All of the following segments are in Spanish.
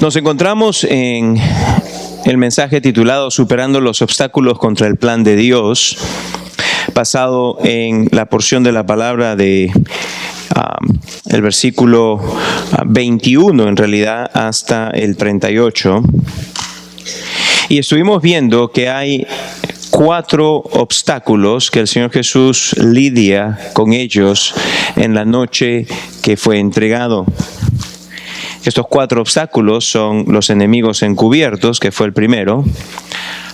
Nos encontramos en el mensaje titulado Superando los obstáculos contra el plan de Dios, basado en la porción de la palabra de el versículo 21 en realidad hasta el 38. Y estuvimos viendo que hay 4 obstáculos que el Señor Jesús lidia con ellos en la noche que fue entregado. Estos 4 obstáculos son los enemigos encubiertos, que fue el primero,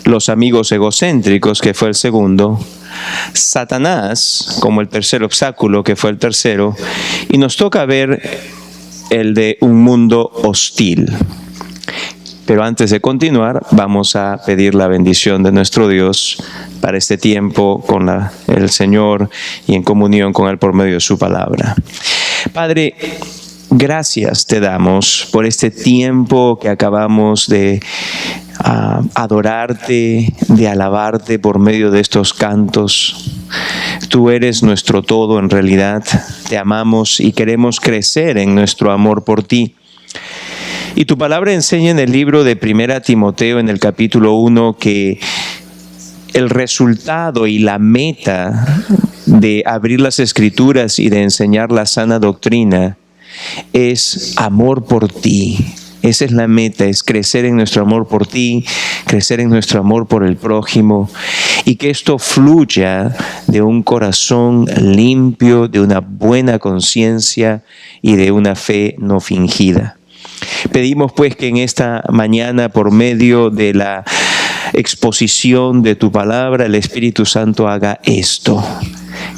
los amigos egocéntricos, que fue el segundo, Satanás como el tercer obstáculo, que fue el tercero, y nos toca ver el de un mundo hostil. Pero antes de continuar, vamos a pedir la bendición de nuestro Dios para este tiempo con el Señor y en comunión con Él por medio de su palabra. Padre, gracias te damos por este tiempo que acabamos de adorarte, de alabarte por medio de estos cantos. Tú eres nuestro todo en realidad. Te amamos y queremos crecer en nuestro amor por ti. Y tu palabra enseña en el libro de 1 Timoteo, en el capítulo 1, que el resultado y la meta de abrir las Escrituras y de enseñar la sana doctrina es amor por ti. Esa es la meta, es crecer en nuestro amor por ti, crecer en nuestro amor por el prójimo, y que esto fluya de un corazón limpio, de una buena conciencia y de una fe no fingida. Pedimos pues que en esta mañana, por medio de la exposición de tu palabra, el Espíritu Santo haga esto.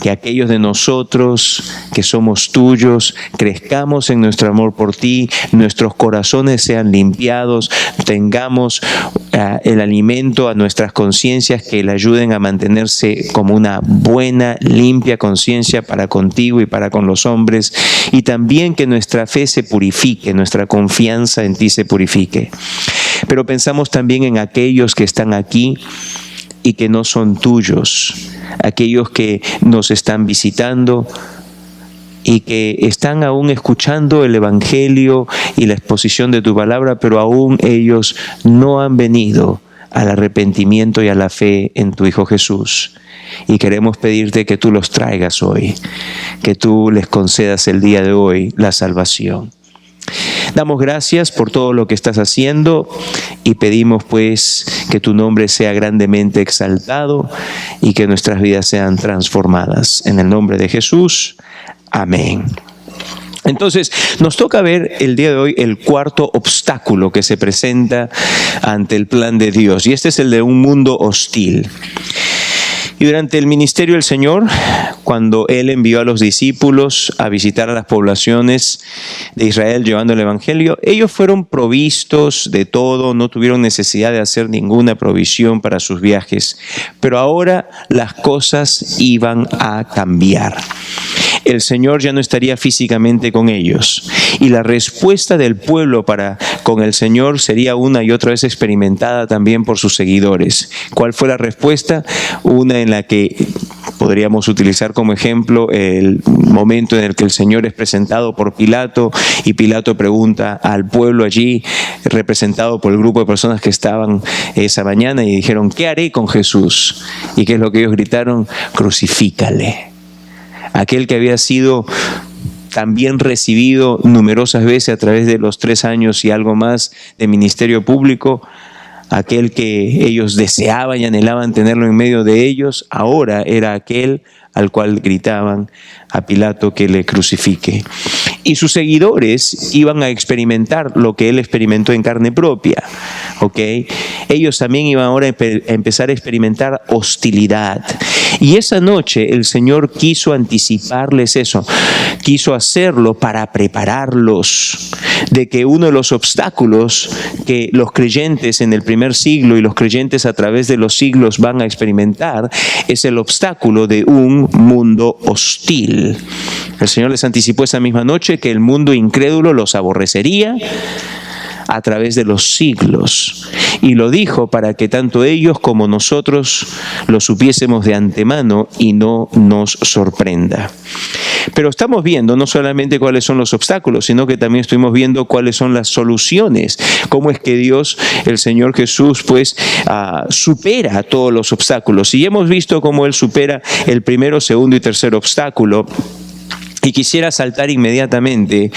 Que aquellos de nosotros que somos tuyos, crezcamos en nuestro amor por ti, nuestros corazones sean limpiados, tengamos el alimento a nuestras conciencias que le ayuden a mantenerse como una buena, limpia conciencia para contigo y para con los hombres, y también que nuestra fe se purifique, nuestra confianza en ti se purifique. Pero pensamos también en aquellos que están aquí y que no son tuyos, aquellos que nos están visitando y que están aún escuchando el Evangelio y la exposición de tu palabra, pero aún ellos no han venido al arrepentimiento y a la fe en tu Hijo Jesús. Y queremos pedirte que tú los traigas hoy, que tú les concedas el día de hoy la salvación. Damos gracias por todo lo que estás haciendo y pedimos pues que tu nombre sea grandemente exaltado y que nuestras vidas sean transformadas. En el nombre de Jesús, amén. Entonces, nos toca ver el día de hoy el 4º obstáculo que se presenta ante el plan de Dios, y este es el de un mundo hostil. Y durante el ministerio del Señor, cuando Él envió a los discípulos a visitar a las poblaciones de Israel llevando el Evangelio, ellos fueron provistos de todo, no tuvieron necesidad de hacer ninguna provisión para sus viajes. Pero ahora las cosas iban a cambiar. El Señor ya no estaría físicamente con ellos. Y la respuesta del pueblo para con el Señor sería una y otra vez experimentada también por sus seguidores. ¿Cuál fue la respuesta? Una en la que podríamos utilizar como ejemplo el momento en el que el Señor es presentado por Pilato y Pilato pregunta al pueblo allí, representado por el grupo de personas que estaban esa mañana, y dijeron: ¿qué haré con Jesús? ¿Y qué es lo que ellos gritaron? Crucifícale. Aquel que había sido también recibido numerosas veces a través de los 3 años y algo más de ministerio público, aquel que ellos deseaban y anhelaban tenerlo en medio de ellos, ahora era aquel al cual gritaban a Pilato que le crucifique. Y sus seguidores iban a experimentar lo que él experimentó en carne propia, ¿ok? Ellos también iban ahora a empezar a experimentar hostilidad. Y esa noche el Señor quiso anticiparles eso, quiso hacerlo para prepararlos de que uno de los obstáculos que los creyentes en el primer siglo y los creyentes a través de los siglos van a experimentar es el obstáculo de un mundo hostil. El Señor les anticipó esa misma noche que el mundo incrédulo los aborrecería, a través de los siglos. Y lo dijo para que tanto ellos como nosotros lo supiésemos de antemano y no nos sorprenda. Pero estamos viendo no solamente cuáles son los obstáculos, sino que también estuvimos viendo cuáles son las soluciones. Cómo es que Dios, el Señor Jesús, pues supera todos los obstáculos. Y hemos visto cómo Él supera el primero, segundo y tercer obstáculo. Y quisiera saltar inmediatamente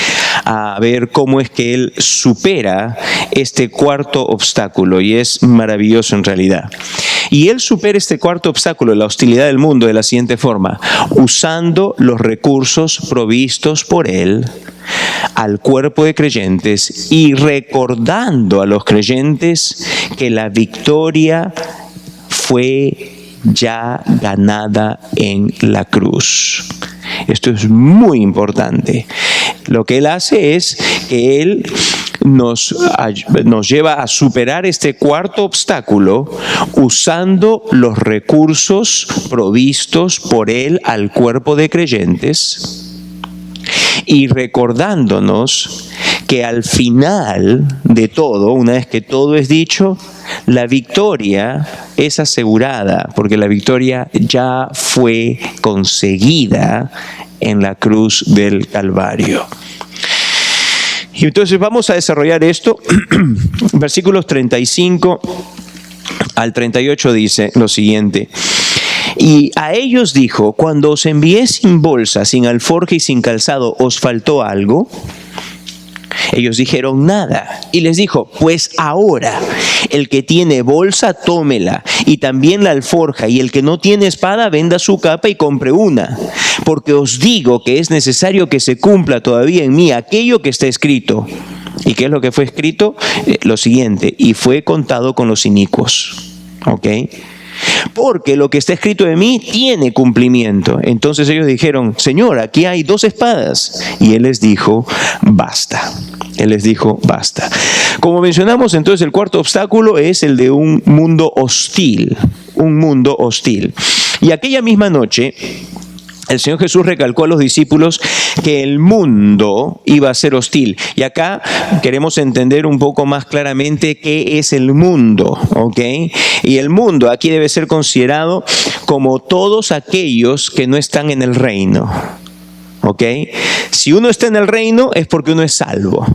a ver cómo es que Él supera este cuarto obstáculo, y es maravilloso en realidad. Y Él supera este cuarto obstáculo, la hostilidad del mundo, de la siguiente forma: usando los recursos provistos por Él al cuerpo de creyentes y recordando a los creyentes que la victoria fue ya ganada en la cruz. Esto es muy importante. Lo que Él hace es que Él nos lleva a superar este cuarto obstáculo usando los recursos provistos por Él al cuerpo de creyentes y recordándonos que al final de todo, una vez que todo es dicho, la victoria es asegurada, porque la victoria ya fue conseguida en la cruz del Calvario. Y entonces vamos a desarrollar esto. Versículos 35 al 38 dice lo siguiente: y a ellos dijo: cuando os envié sin bolsa, sin alforja y sin calzado, ¿os faltó algo? Ellos dijeron: nada. Y les dijo: pues ahora el que tiene bolsa, tómela, y también la alforja, y el que no tiene espada, venda su capa y compre una. Porque os digo que es necesario que se cumpla todavía en mí aquello que está escrito. ¿Y qué es lo que fue escrito? Lo siguiente: y fue contado con los inicuos. ¿Ok? Porque lo que está escrito de mí tiene cumplimiento. Entonces ellos dijeron: Señor, aquí hay 2 espadas. Y Él les dijo: basta. Él les dijo: basta. Como mencionamos, entonces el cuarto obstáculo es el de un mundo hostil. Un mundo hostil. Y aquella misma noche, el Señor Jesús recalcó a los discípulos que el mundo iba a ser hostil. Y acá queremos entender un poco más claramente qué es el mundo, ¿ok? Y el mundo aquí debe ser considerado como todos aquellos que no están en el reino, ¿ok? Si uno está en el reino es porque uno es salvo.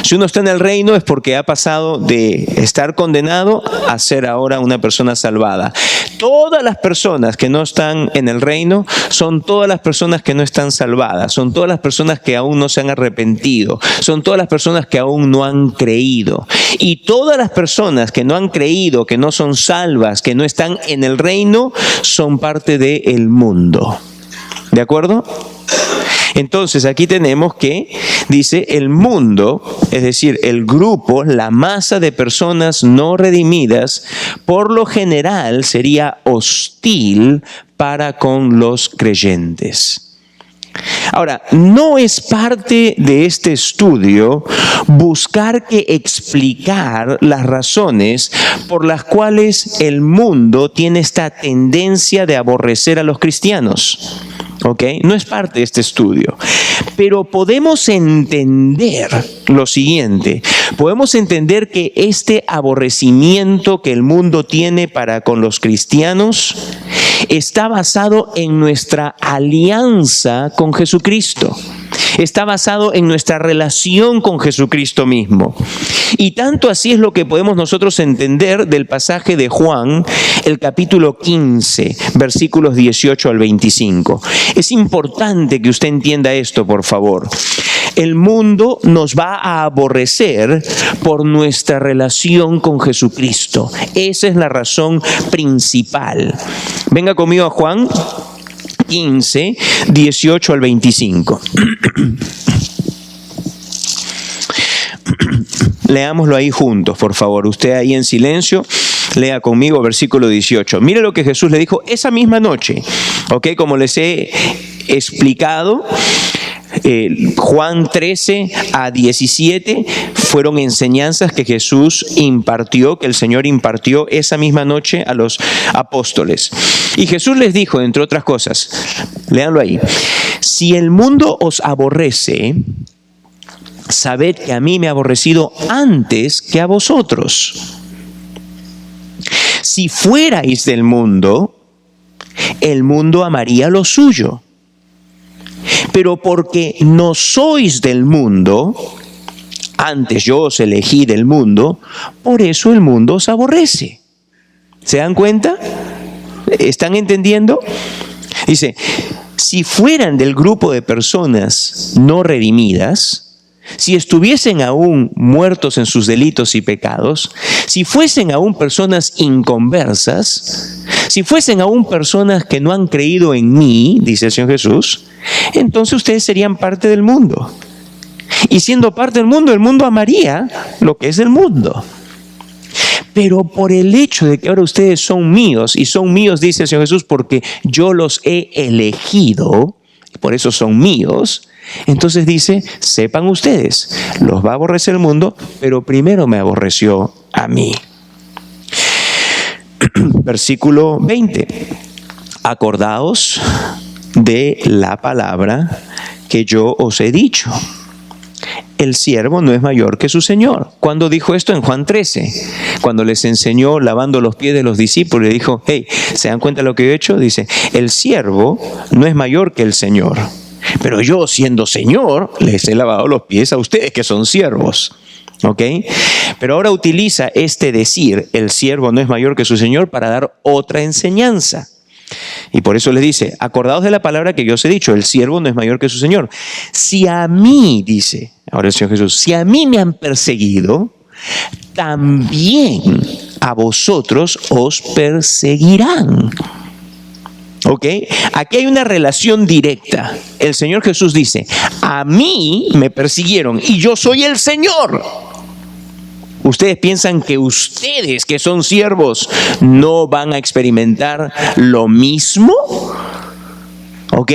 Si uno está en el reino es porque ha pasado de estar condenado a ser ahora una persona salvada. Todas las personas que no están en el reino son todas las personas que no están salvadas, son todas las personas que aún no se han arrepentido, son todas las personas que aún no han creído. Y todas las personas que no han creído, que no son salvas, que no están en el reino, son parte del mundo. ¿De acuerdo? Entonces aquí tenemos que, dice, el mundo, es decir, el grupo, la masa de personas no redimidas, por lo general sería hostil para con los creyentes. Ahora, no es parte de este estudio buscar que explicar las razones por las cuales el mundo tiene esta tendencia de aborrecer a los cristianos. ¿Ok? No es parte de este estudio. Pero podemos entender lo siguiente. Podemos entender que este aborrecimiento que el mundo tiene para con los cristianos está basado en nuestra alianza con Jesucristo. Está basado en nuestra relación con Jesucristo mismo. Y tanto así es lo que podemos nosotros entender del pasaje de Juan, el capítulo 15, versículos 18 al 25. Es importante que usted entienda esto, por favor. El mundo nos va a aborrecer por nuestra relación con Jesucristo. Esa es la razón principal. Venga conmigo a Juan 15, 18 al 25. Leámoslo ahí juntos, por favor. Usted ahí en silencio, lea conmigo versículo 18. Mire lo que Jesús le dijo esa misma noche. ¿Ok? Como les he explicado, Juan 13 a 17 fueron enseñanzas que Jesús impartió, que el Señor impartió esa misma noche a los apóstoles. Y Jesús les dijo, entre otras cosas, léanlo ahí: si el mundo os aborrece, sabed que a mí me ha aborrecido antes que a vosotros. Si fuerais del mundo, el mundo amaría lo suyo. Pero porque no sois del mundo, antes yo os elegí del mundo, por eso el mundo os aborrece. ¿Se dan cuenta? ¿Están entendiendo? Dice, si fueran del grupo de personas no redimidas, si estuviesen aún muertos en sus delitos y pecados, si fuesen aún personas inconversas, si fuesen aún personas que no han creído en mí, dice el Señor Jesús, entonces ustedes serían parte del mundo. Y siendo parte del mundo amaría lo que es el mundo. Pero por el hecho de que ahora ustedes son míos, y son míos, dice el Señor Jesús, porque yo los he elegido, por eso son míos, entonces dice, sepan ustedes, los va a aborrecer el mundo, pero primero me aborreció a mí. Versículo 20. Acordaos de la palabra que yo os he dicho. El siervo no es mayor que su señor. ¿Cuándo dijo esto? En Juan 13. Cuando les enseñó lavando los pies de los discípulos, le dijo, hey, ¿se dan cuenta de lo que yo he hecho? Dice, el siervo no es mayor que el señor. Pero yo, siendo señor, les he lavado los pies a ustedes que son siervos. ¿Ok? Pero ahora utiliza este decir, el siervo no es mayor que su señor, para dar otra enseñanza. Y por eso les dice, acordaos de la palabra que yo os he dicho, el siervo no es mayor que su señor. Si a mí, dice ahora el Señor Jesús, si a mí me han perseguido, también a vosotros os perseguirán. ¿Ok? Aquí hay una relación directa. El Señor Jesús dice, a mí me persiguieron y yo soy el Señor. ¿Ustedes piensan que ustedes, que son siervos, no van a experimentar lo mismo? ¿Ok?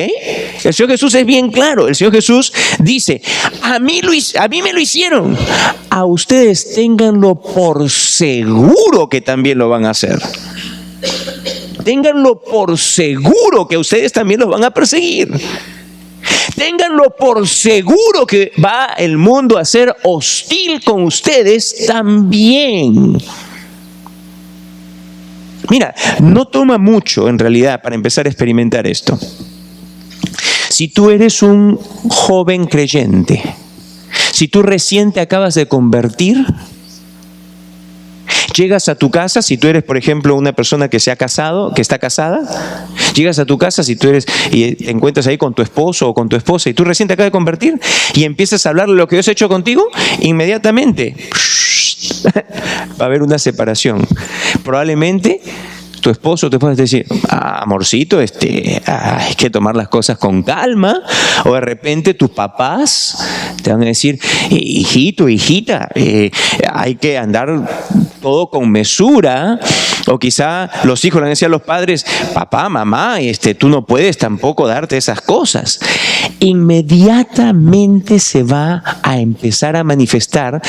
El Señor Jesús es bien claro. El Señor Jesús dice, a mí me lo hicieron. A ustedes ténganlo por seguro que también lo van a hacer. Ténganlo por seguro que ustedes también los van a perseguir. Ténganlo por seguro que va el mundo a ser hostil con ustedes también. Mira, no toma mucho en realidad para empezar a experimentar esto. Si tú eres un joven creyente, si tú recién te acabas de convertir, llegas a tu casa, si tú eres, por ejemplo, una persona que se ha casado, que está casada, llegas a tu casa, si tú eres y te encuentras ahí con tu esposo o con tu esposa y tú recién te acabas de convertir y empiezas a hablar de lo que Dios ha hecho contigo, inmediatamente va a haber una separación. Probablemente tu esposo o tu esposa te dice, amorcito, hay que tomar las cosas con calma. O de repente tus papás te van a decir, hijito, hijita, hay que andar todo con mesura. O quizá los hijos le van a decir a los padres, papá, mamá, tú no puedes tampoco darte esas cosas. Inmediatamente se va a empezar a manifestar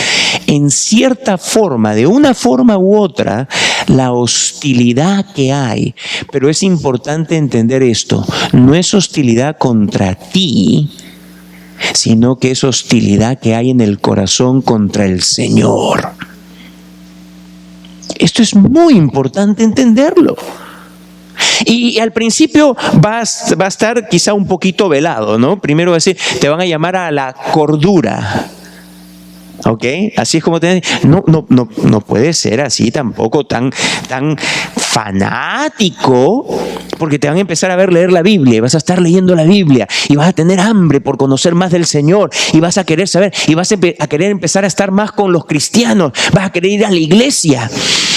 en cierta forma, de una forma u otra, la hostilidad que hay. Pero es importante entender esto, no es hostilidad contra ti, sino que es hostilidad que hay en el corazón contra el Señor. Esto es muy importante entenderlo. Y al principio va a estar quizá un poquito velado, ¿no? Primero va a decir, te van a llamar a la cordura. ¿Ok? Así es como no puede ser así tampoco tan fanático, porque te van a empezar a ver leer la Biblia y vas a estar leyendo la Biblia y vas a tener hambre por conocer más del Señor y vas a querer saber y vas a querer empezar a estar más con los cristianos, vas a querer ir a la iglesia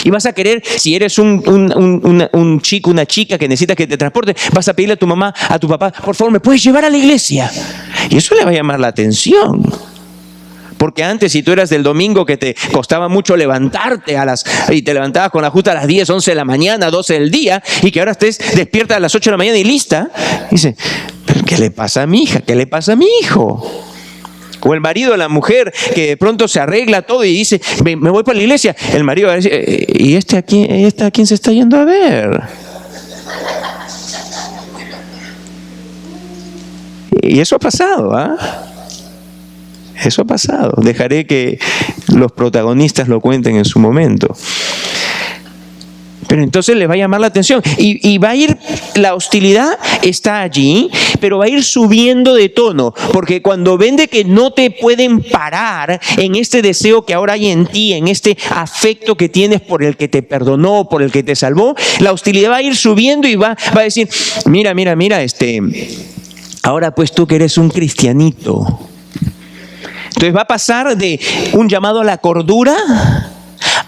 y vas a querer, si eres un chico, una chica que necesitas que te transporte, vas a pedirle a tu mamá, a tu papá, por favor, ¿me puedes llevar a la iglesia? Y eso le va a llamar la atención. Porque antes, si tú eras del domingo que te costaba mucho levantarte y te levantabas con la justa a las 10, 11 de la mañana, 12 del día, y que ahora estés despierta a las 8 de la mañana y lista, dice, ¿pero qué le pasa a mi hija? ¿Qué le pasa a mi hijo? O el marido o la mujer que de pronto se arregla todo y dice, me voy para la iglesia. El marido va a decir, ¿y a quién se está yendo a ver? Y eso ha pasado, ¿ah? Eso ha pasado. Dejaré que los protagonistas lo cuenten en su momento. Pero entonces les va a llamar la atención y va a ir, la hostilidad está allí, pero va a ir subiendo de tono, porque cuando ven de que no te pueden parar en este deseo que ahora hay en ti, en este afecto que tienes por el que te perdonó, por el que te salvó, la hostilidad va a ir subiendo y va a decir, mira, ahora pues tú que eres un cristianito. Entonces va a pasar de un llamado a la cordura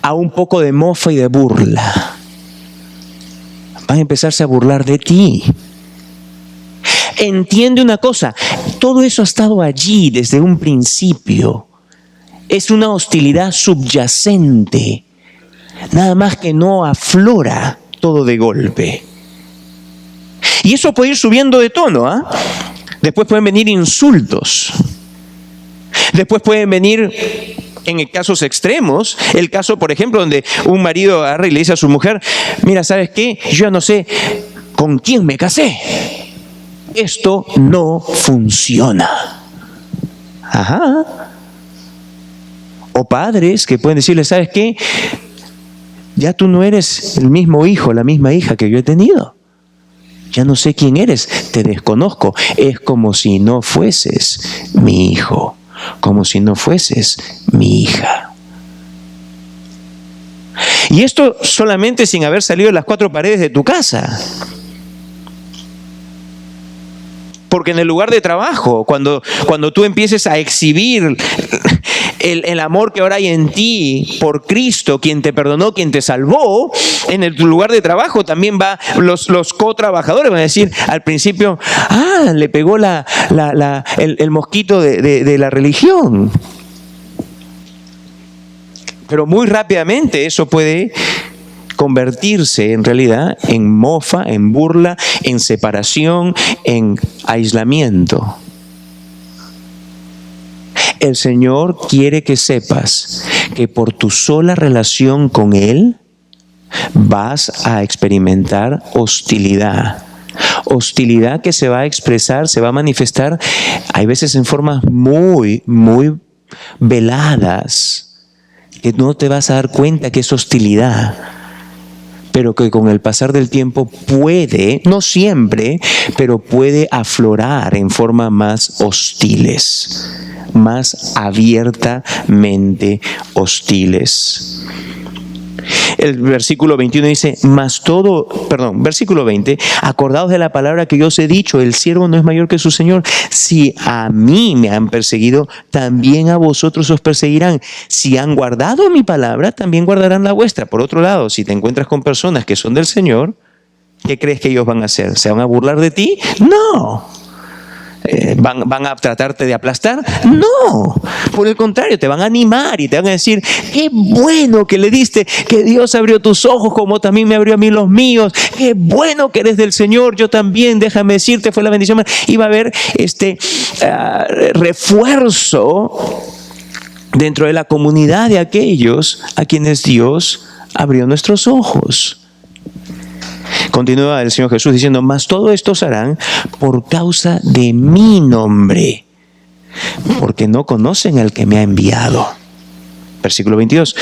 a un poco de mofa y de burla. Van a empezarse a burlar de ti. Entiende una cosa, todo eso ha estado allí desde un principio. Es una hostilidad subyacente, nada más que no aflora todo de golpe. Y eso puede ir subiendo de tono, ¿ah? Después pueden venir insultos. Después pueden venir, en casos extremos, el caso, por ejemplo, donde un marido agarra y le dice a su mujer, mira, ¿sabes qué? Yo ya no sé con quién me casé. Esto no funciona. Ajá. O padres que pueden decirle, ¿sabes qué? Ya tú no eres el mismo hijo, la misma hija que yo he tenido. Ya no sé quién eres, te desconozco. Es como si no fueses mi hijo, como si no fueses mi hija. Y esto solamente sin haber salido de las cuatro paredes de tu casa. Porque en el lugar de trabajo, cuando tú empieces a exhibir el amor que ahora hay en ti por Cristo, quien te perdonó, quien te salvó, en tu lugar de trabajo también va los cotrabajadores van a decir al principio, le pegó el mosquito de la religión. Pero muy rápidamente eso puede convertirse en realidad en mofa, en burla, en separación, en aislamiento. El Señor quiere que sepas que por tu sola relación con Él vas a experimentar hostilidad. Hostilidad que se va a expresar, se va a manifestar, hay veces en formas muy, muy veladas, que no te vas a dar cuenta que es hostilidad, pero que con el pasar del tiempo puede, no siempre, pero puede aflorar en formas más hostiles, más abiertamente hostiles. El versículo 21 dice, versículo 20, acordaos de la palabra que yo os he dicho, el siervo no es mayor que su Señor. Si a mí me han perseguido, también a vosotros os perseguirán. Si han guardado mi palabra, también guardarán la vuestra. Por otro lado, si te encuentras con personas que son del Señor, ¿qué crees que ellos van a hacer? ¿Se van a burlar de ti? No. ¿Van a tratarte de aplastar? No, por el contrario, te van a animar y te van a decir, qué bueno que le diste, que Dios abrió tus ojos como también me abrió a mí los míos, qué bueno que eres del Señor, yo también, déjame decirte, fue la bendición. Y va a haber refuerzo dentro de la comunidad de aquellos a quienes Dios abrió nuestros ojos. Continúa el Señor Jesús diciendo, mas todo esto se harán por causa de mi nombre, porque no conocen al que me ha enviado. Versículo 22,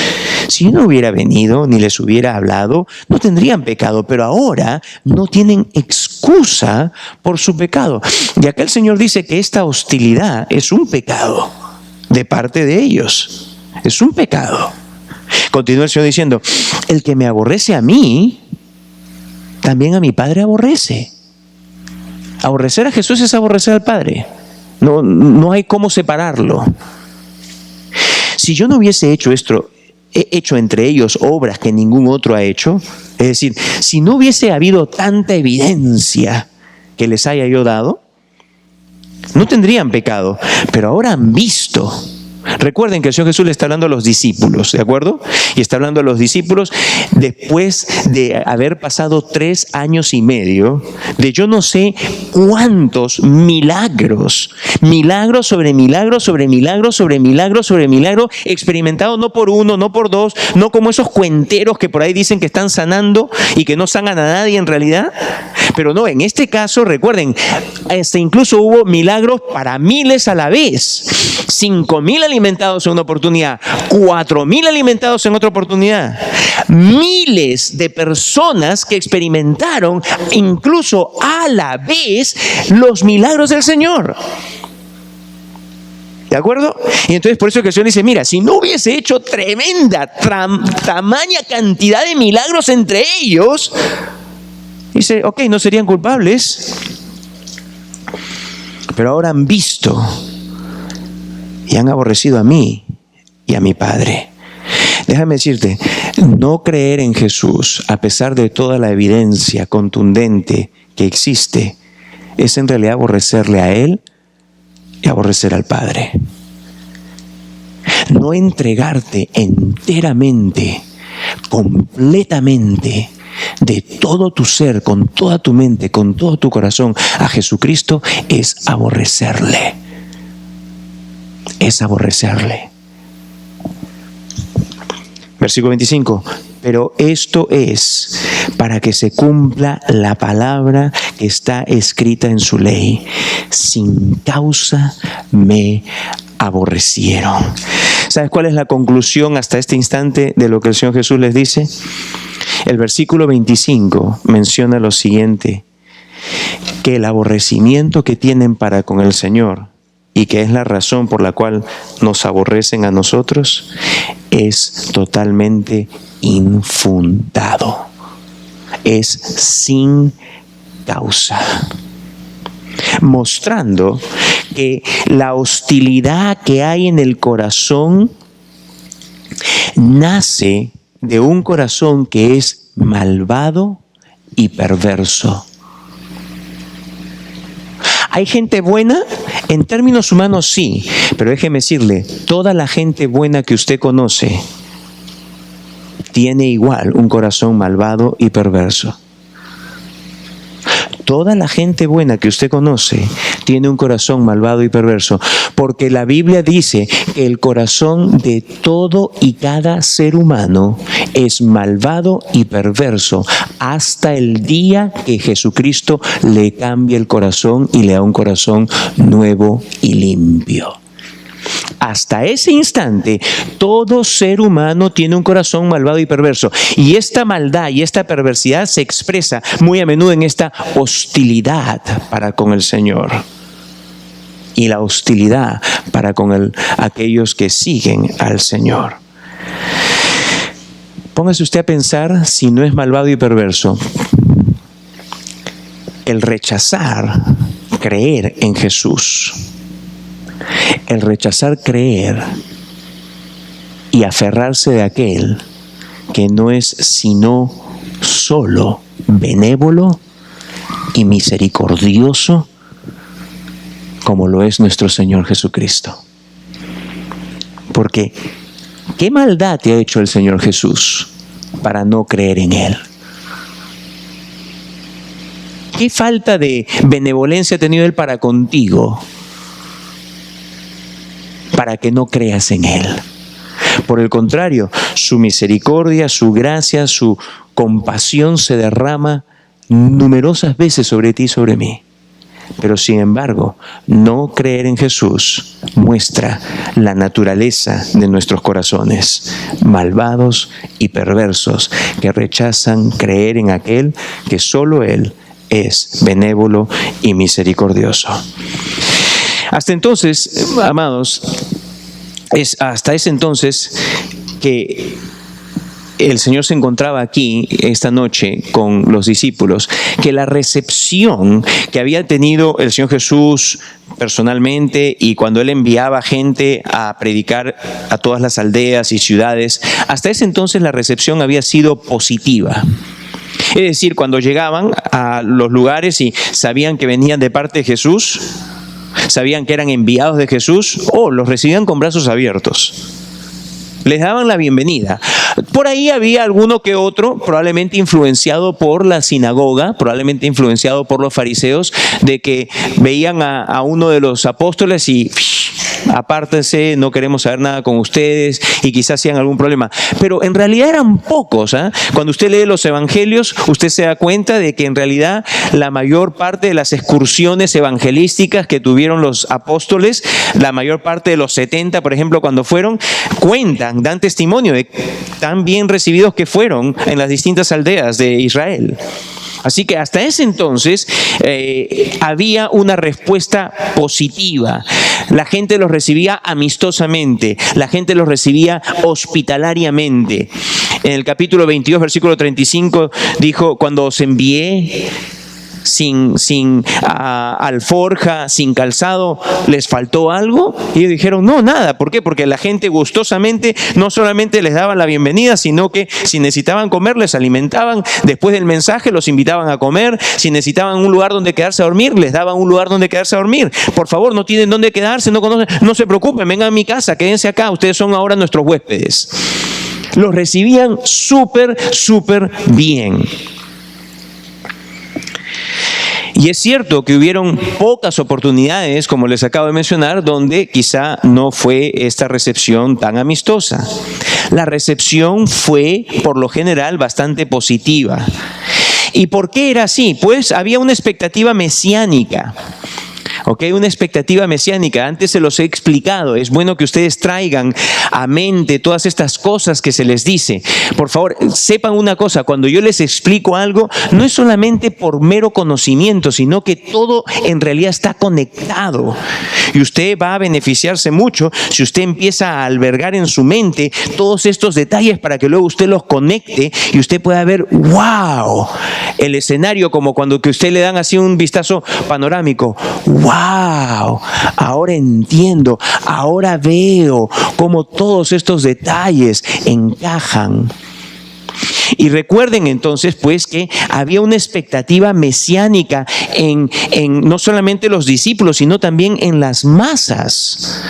si yo no hubiera venido ni les hubiera hablado, no tendrían pecado, pero ahora no tienen excusa por su pecado. Y acá el Señor dice que esta hostilidad es un pecado de parte de ellos, es un pecado. Continúa el Señor diciendo, el que me aborrece a mí, también a mi Padre aborrece. Aborrecer a Jesús es aborrecer al Padre. No hay cómo separarlo. Si yo no hubiese hecho entre ellos obras que ningún otro ha hecho, es decir, si no hubiese habido tanta evidencia que les haya yo dado, no tendrían pecado. Pero ahora han visto Recuerden que el Señor Jesús le está hablando a los discípulos, ¿de acuerdo? Y está hablando a los discípulos después de haber pasado 3 años y medio de yo no sé cuántos milagros, milagros sobre milagros, sobre milagros, sobre milagros, sobre milagros, experimentados no por uno, no por dos, no como esos cuenteros que por ahí dicen que están sanando y que no sanan a nadie en realidad. Pero no, en este caso, recuerden, incluso hubo milagros para miles a la vez. 5,000 alimentados en una oportunidad, 4,000 alimentados en otra oportunidad. Miles de personas que experimentaron incluso a la vez los milagros del Señor. ¿De acuerdo? Y entonces por eso que el Señor dice, mira, si no hubiese hecho tremenda, tamaña cantidad de milagros entre ellos, dice, ok, no serían culpables, pero ahora han visto y han aborrecido a mí y a mi Padre. Déjame decirte, no creer en Jesús, a pesar de toda la evidencia contundente que existe, es en realidad aborrecerle a Él y aborrecer al Padre. No entregarte enteramente, completamente, de todo tu ser, con toda tu mente, con todo tu corazón a Jesucristo, es aborrecerle. Es aborrecerle. Versículo 25. Pero esto es para que se cumpla la palabra que está escrita en su ley. Sin causa me aborrecieron. ¿Sabes cuál es la conclusión hasta este instante de lo que el Señor Jesús les dice? El versículo 25 menciona lo siguiente, que el aborrecimiento que tienen para con el Señor, y que es la razón por la cual nos aborrecen a nosotros, es totalmente infundado, es sin causa, mostrando que la hostilidad que hay en el corazón nace de un corazón que es malvado y perverso. ¿Hay gente buena? En términos humanos sí, pero déjeme decirle, toda la gente buena que usted conoce tiene igual un corazón malvado y perverso. Toda la gente buena que usted conoce tiene un corazón malvado y perverso, porque la Biblia dice que el corazón de todo y cada ser humano es malvado y perverso hasta el día que Jesucristo le cambie el corazón y le da un corazón nuevo y limpio. Hasta ese instante, todo ser humano tiene un corazón malvado y perverso. Y esta maldad y esta perversidad se expresa muy a menudo en esta hostilidad para con el Señor. Y la hostilidad para con aquellos que siguen al Señor. Póngase usted a pensar si no es malvado y perverso. El rechazar creer en Jesús. El rechazar creer y aferrarse de aquel que no es sino solo benévolo y misericordioso como lo es nuestro Señor Jesucristo. Porque ¿qué maldad te ha hecho el Señor Jesús para no creer en Él? ¿Qué falta de benevolencia ha tenido Él para contigo para que no creas en Él? Por el contrario, su misericordia, su gracia, su compasión se derrama numerosas veces sobre ti y sobre mí. Pero sin embargo, no creer en Jesús muestra la naturaleza de nuestros corazones, malvados y perversos, que rechazan creer en aquel que solo Él es benévolo y misericordioso. Hasta entonces, amados, es hasta ese entonces que el Señor se encontraba aquí esta noche con los discípulos, que la recepción que había tenido el Señor Jesús personalmente y cuando Él enviaba gente a predicar a todas las aldeas y ciudades, hasta ese entonces la recepción había sido positiva. Es decir, cuando llegaban a los lugares y sabían que venían de parte de Jesús, sabían que eran enviados de Jesús, los recibían con brazos abiertos. Les daban la bienvenida. Por ahí había alguno que otro, probablemente influenciado por la sinagoga, probablemente influenciado por los fariseos, de que veían a uno de los apóstoles y apártense, no queremos saber nada con ustedes, y quizás hacían algún problema. Pero en realidad eran pocos, ¿eh? Cuando usted lee los evangelios, usted se da cuenta de que en realidad la mayor parte de las excursiones evangelísticas que tuvieron los apóstoles, la mayor parte de los 70, por ejemplo, cuando fueron, dan testimonio de tan bien recibidos que fueron en las distintas aldeas de Israel. Así que hasta ese entonces había una respuesta positiva. La gente los recibía amistosamente, la gente los recibía hospitalariamente. En el capítulo 22, versículo 35, dijo: cuando os envié sin alforja, sin calzado, ¿les faltó algo? Y ellos dijeron: no, nada. ¿Por qué? Porque la gente gustosamente no solamente les daban la bienvenida, sino que si necesitaban comer, les alimentaban. Después del mensaje los invitaban a comer. Si necesitaban un lugar donde quedarse a dormir, les daban un lugar donde quedarse a dormir. Por favor, no tienen dónde quedarse, no se preocupen, vengan a mi casa, quédense acá, ustedes son ahora nuestros huéspedes. Los recibían súper bien. Y es cierto que hubieron pocas oportunidades, como les acabo de mencionar, donde quizá no fue esta recepción tan amistosa. La recepción fue, por lo general, bastante positiva. ¿Y por qué era así? Pues había una expectativa mesiánica. Una expectativa mesiánica. Antes se los he explicado. Es bueno que ustedes traigan a mente todas estas cosas que se les dice. Por favor, sepan una cosa: cuando yo les explico algo, no es solamente por mero conocimiento, sino que todo en realidad está conectado. Y usted va a beneficiarse mucho si usted empieza a albergar en su mente todos estos detalles para que luego usted los conecte y usted pueda ver, ¡wow!, el escenario, como cuando que usted le dan así un vistazo panorámico. ¡Wow! Ahora entiendo, ahora veo cómo todos estos detalles encajan. Y recuerden entonces pues que había una expectativa mesiánica en no solamente los discípulos, sino también en las masas.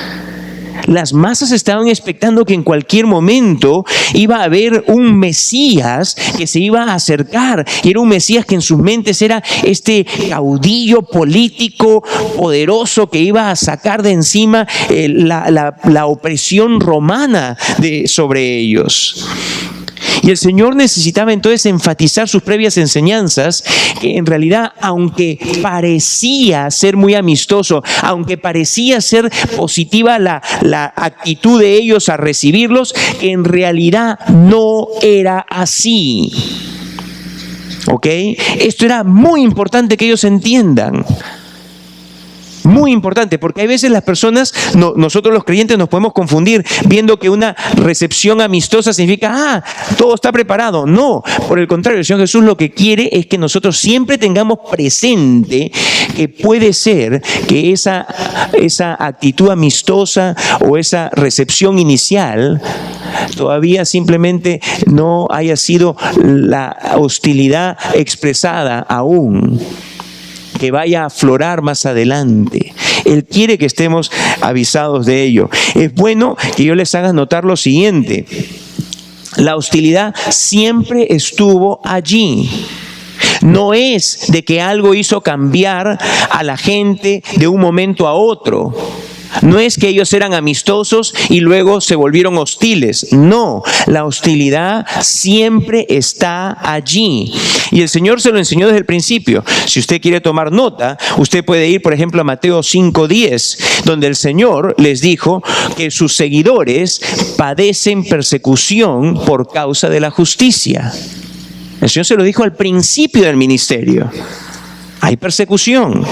Las masas estaban expectando que en cualquier momento iba a haber un Mesías que se iba a acercar. Y era un Mesías que en sus mentes era este caudillo político poderoso que iba a sacar de encima la opresión romana sobre ellos. Y el Señor necesitaba entonces enfatizar sus previas enseñanzas, que en realidad, aunque parecía ser muy amistoso, aunque parecía ser positiva la actitud de ellos a recibirlos, en realidad no era así. Esto era muy importante que ellos entiendan. Muy importante, porque hay veces las personas, nosotros los creyentes nos podemos confundir viendo que una recepción amistosa significa, todo está preparado. No, por el contrario, el Señor Jesús lo que quiere es que nosotros siempre tengamos presente que puede ser que esa actitud amistosa o esa recepción inicial todavía simplemente no haya sido la hostilidad expresada aún, que vaya a aflorar más adelante. Él quiere que estemos avisados de ello. Es bueno que yo les haga notar lo siguiente: la hostilidad siempre estuvo allí. No es de que algo hizo cambiar a la gente de un momento a otro. No es que ellos eran amistosos y luego se volvieron hostiles. No, la hostilidad siempre está allí. Y el Señor se lo enseñó desde el principio. Si usted quiere tomar nota, usted puede ir, por ejemplo, a Mateo 5:10, donde el Señor les dijo que sus seguidores padecen persecución por causa de la justicia. El Señor se lo dijo al principio del ministerio. Hay persecución.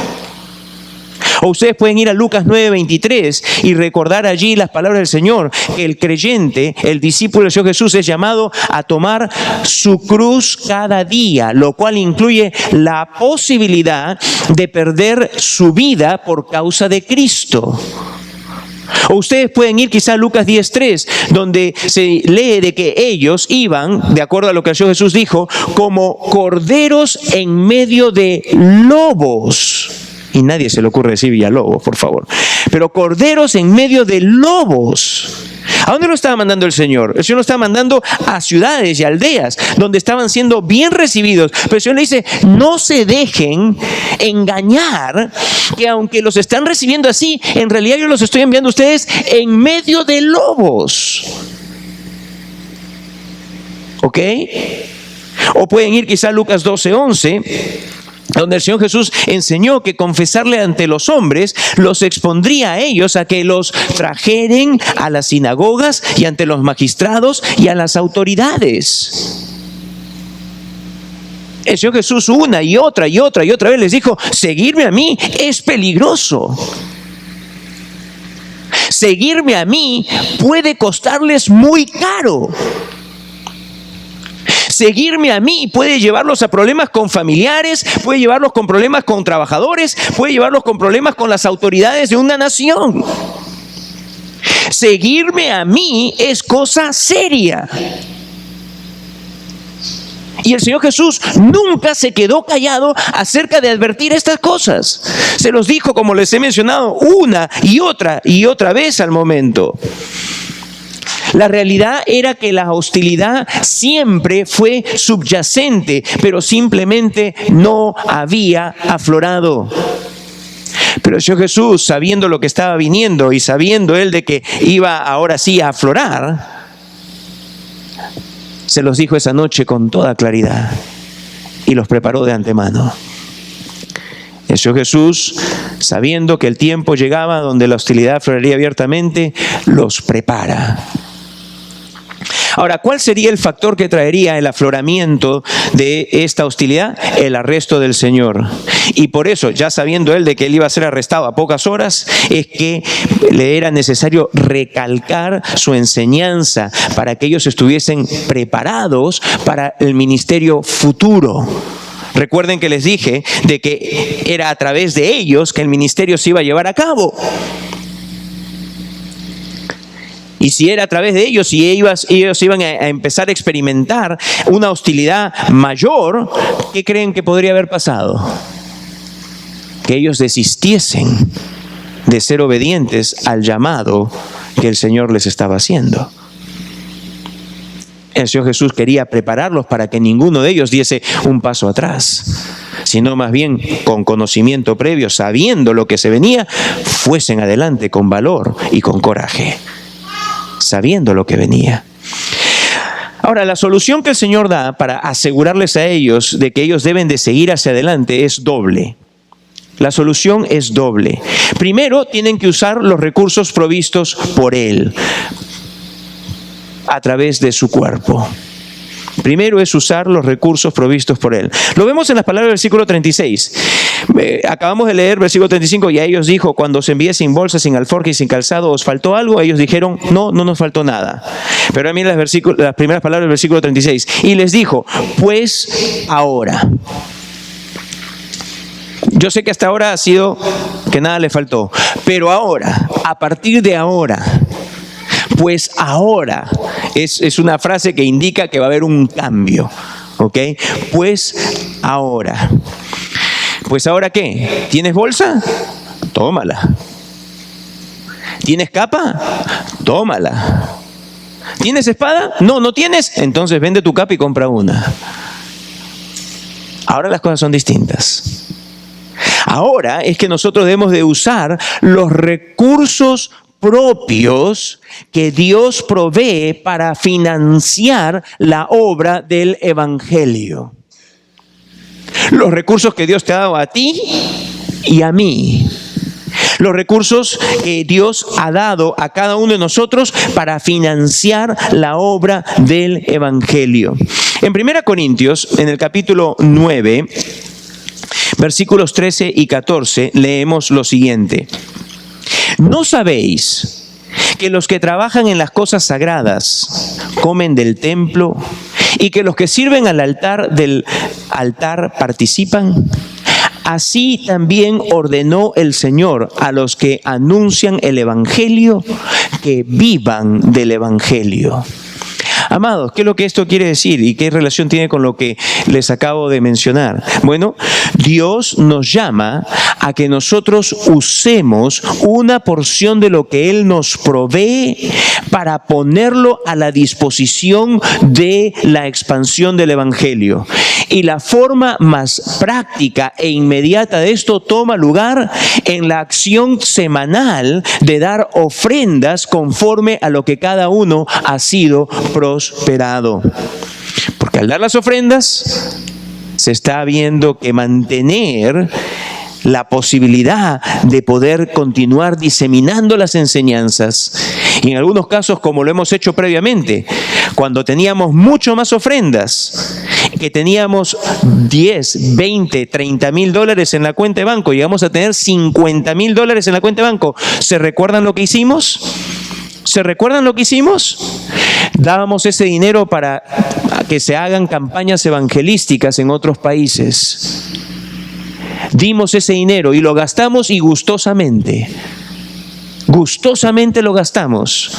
O ustedes pueden ir a Lucas 9:23 y recordar allí las palabras del Señor, que el creyente, el discípulo del Señor Jesús, es llamado a tomar su cruz cada día, lo cual incluye la posibilidad de perder su vida por causa de Cristo. O ustedes pueden ir quizá a Lucas 10:3, donde se lee de que ellos iban, de acuerdo a lo que el Señor Jesús dijo, como corderos en medio de lobos. Y nadie se le ocurre decir Villalobos, por favor. Pero corderos en medio de lobos. ¿A dónde lo estaba mandando el Señor? El Señor lo estaba mandando a ciudades y aldeas donde estaban siendo bien recibidos. Pero el Señor le dice, no se dejen engañar, que aunque los están recibiendo así, en realidad yo los estoy enviando a ustedes en medio de lobos. ¿Ok? O pueden ir quizá a Lucas 12:11, donde el Señor Jesús enseñó que confesarle ante los hombres los expondría a ellos a que los trajeren a las sinagogas y ante los magistrados y a las autoridades. El Señor Jesús una y otra vez les dijo, seguirme a mí es peligroso. Seguirme a mí puede costarles muy caro. Seguirme a mí puede llevarlos a problemas con familiares, puede llevarlos con problemas con trabajadores, puede llevarlos con problemas con las autoridades de una nación. Seguirme a mí es cosa seria. Y el Señor Jesús nunca se quedó callado acerca de advertir estas cosas. Se los dijo, como les he mencionado, una y otra vez al momento. La realidad era que la hostilidad siempre fue subyacente, pero simplemente no había aflorado. Pero el Señor Jesús, sabiendo lo que estaba viniendo y sabiendo Él de que iba ahora sí a aflorar, se los dijo esa noche con toda claridad y los preparó de antemano. El Señor Jesús, sabiendo que el tiempo llegaba donde la hostilidad afloraría abiertamente, los prepara. Ahora, ¿cuál sería el factor que traería el afloramiento de esta hostilidad? El arresto del Señor. Y por eso, ya sabiendo Él de que Él iba a ser arrestado a pocas horas, es que le era necesario recalcar su enseñanza para que ellos estuviesen preparados para el ministerio futuro. Recuerden que les dije de que era a través de ellos que el ministerio se iba a llevar a cabo. Y si era a través de ellos y ellos iban a empezar a experimentar una hostilidad mayor, ¿qué creen que podría haber pasado? Que ellos desistiesen de ser obedientes al llamado que el Señor les estaba haciendo. El Señor Jesús quería prepararlos para que ninguno de ellos diese un paso atrás, sino más bien con conocimiento previo, sabiendo lo que se venía, fuesen adelante con valor y con coraje, sabiendo lo que venía. Ahora, la solución que el Señor da para asegurarles a ellos de que ellos deben de seguir hacia adelante es doble. La solución es doble. Primero, tienen que usar los recursos provistos por Él a través de su cuerpo. Primero es usar los recursos provistos por Él. Lo vemos en las palabras del versículo 36. Acabamos de leer versículo 35. Y a ellos dijo, cuando os envié sin bolsa, sin alforja y sin calzado, ¿os faltó algo? Ellos dijeron, no nos faltó nada. Pero miren las primeras palabras del versículo 36. Y les dijo, pues ahora. Yo sé que hasta ahora ha sido que nada le faltó. Pero ahora, a partir de ahora, pues ahora, es una frase que indica que va a haber un cambio, ¿ok? Pues ahora. ¿Pues ahora qué? ¿Tienes bolsa? Tómala. ¿Tienes capa? Tómala. ¿Tienes espada? No tienes. Entonces vende tu capa y compra una. Ahora las cosas son distintas. Ahora es que nosotros debemos de usar los recursos propios que Dios provee para financiar la obra del Evangelio. Los recursos que Dios te ha dado a ti y a mí. Los recursos que Dios ha dado a cada uno de nosotros para financiar la obra del Evangelio. En 1 Corintios, en el capítulo 9, versículos 13 y 14, leemos lo siguiente. ¿No sabéis que los que trabajan en las cosas sagradas comen del templo y que los que sirven al altar del altar participan? Así también ordenó el Señor a los que anuncian el Evangelio que vivan del Evangelio. Amados, ¿qué es lo que esto quiere decir y qué relación tiene con lo que les acabo de mencionar? Bueno, Dios nos llama a que nosotros usemos una porción de lo que Él nos provee para ponerlo a la disposición de la expansión del Evangelio. Y la forma más práctica e inmediata de esto toma lugar en la acción semanal de dar ofrendas conforme a lo que cada uno ha sido prosperado. Porque al dar las ofrendas se está viendo que mantener la posibilidad de poder continuar diseminando las enseñanzas. Y en algunos casos, como lo hemos hecho previamente, cuando teníamos mucho más ofrendas, que teníamos 10, 20, 30 mil dólares en la cuenta de banco, llegamos a tener 50 mil dólares en la cuenta de banco. ¿Se recuerdan lo que hicimos? ¿Se recuerdan lo que hicimos? Dábamos ese dinero para que se hagan campañas evangelísticas en otros países. Dimos ese dinero y lo gastamos y gustosamente. Gustosamente lo gastamos.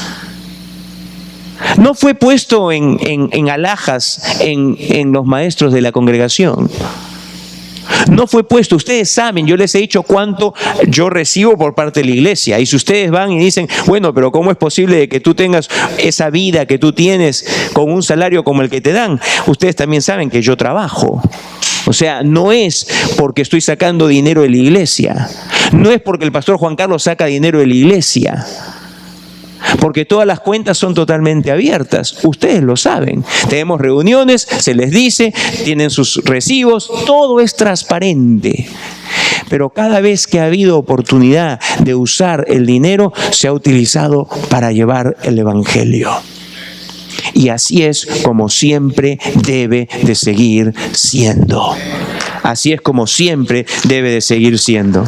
No fue puesto en alhajas en los maestros de la congregación. No fue puesto. Ustedes saben, yo les he dicho cuánto yo recibo por parte de la iglesia. Y si ustedes van y dicen, bueno, pero ¿cómo es posible que tú tengas esa vida que tú tienes con un salario como el que te dan? Ustedes también saben que yo trabajo. O sea, no es porque estoy sacando dinero de la iglesia. No es porque el pastor Juan Carlos saca dinero de la iglesia. Porque todas las cuentas son totalmente abiertas. Ustedes lo saben. Tenemos reuniones, se les dice, tienen sus recibos, todo es transparente. Pero cada vez que ha habido oportunidad de usar el dinero, se ha utilizado para llevar el Evangelio. Y así es como siempre debe de seguir siendo. Así es como siempre debe de seguir siendo.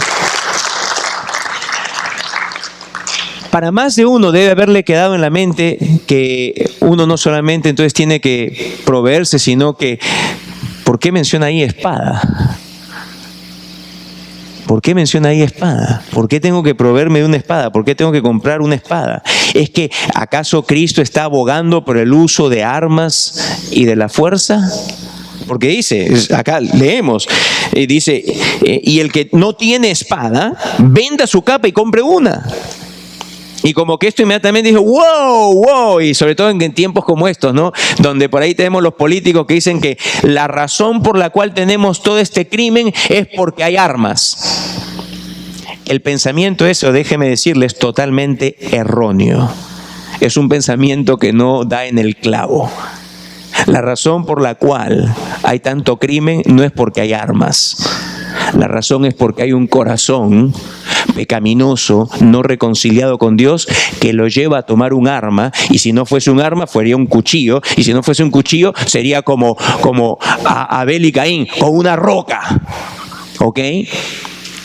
Para más de uno debe haberle quedado en la mente que uno no solamente entonces tiene que proveerse, sino que, ¿por qué menciona ahí espada? ¿Por qué menciona ahí espada? ¿Por qué tengo que proveerme de una espada? ¿Por qué tengo que comprar una espada? ¿Es que acaso Cristo está abogando por el uso de armas y de la fuerza? Porque dice, acá leemos, dice, y el que no tiene espada, venda su capa y compre una. Y como que esto inmediatamente dijo, wow, y sobre todo en tiempos como estos, ¿no? Donde por ahí tenemos los políticos que dicen que la razón por la cual tenemos todo este crimen es porque hay armas. El pensamiento eso, déjeme decirles, es totalmente erróneo. Es un pensamiento que no da en el clavo. La razón por la cual hay tanto crimen no es porque hay armas. La razón es porque hay un corazón pecaminoso, no reconciliado con Dios, que lo lleva a tomar un arma, y si no fuese un arma, sería un cuchillo, y si no fuese un cuchillo, sería como Abel y Caín, con una roca. ¿Ok?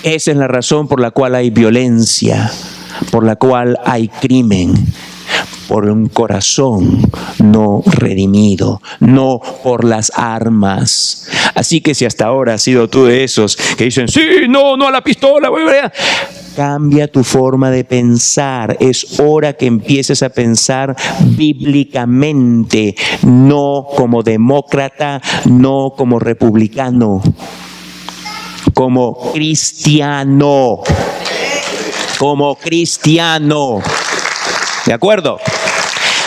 Esa es la razón por la cual hay violencia, por la cual hay crimen. Por un corazón no redimido, no por las armas. Así que si hasta ahora has sido tú de esos que dicen, sí, no a la pistola, cambia tu forma de pensar. Es hora que empieces a pensar bíblicamente, no como demócrata, no como republicano, como cristiano. Como cristiano. ¿De acuerdo?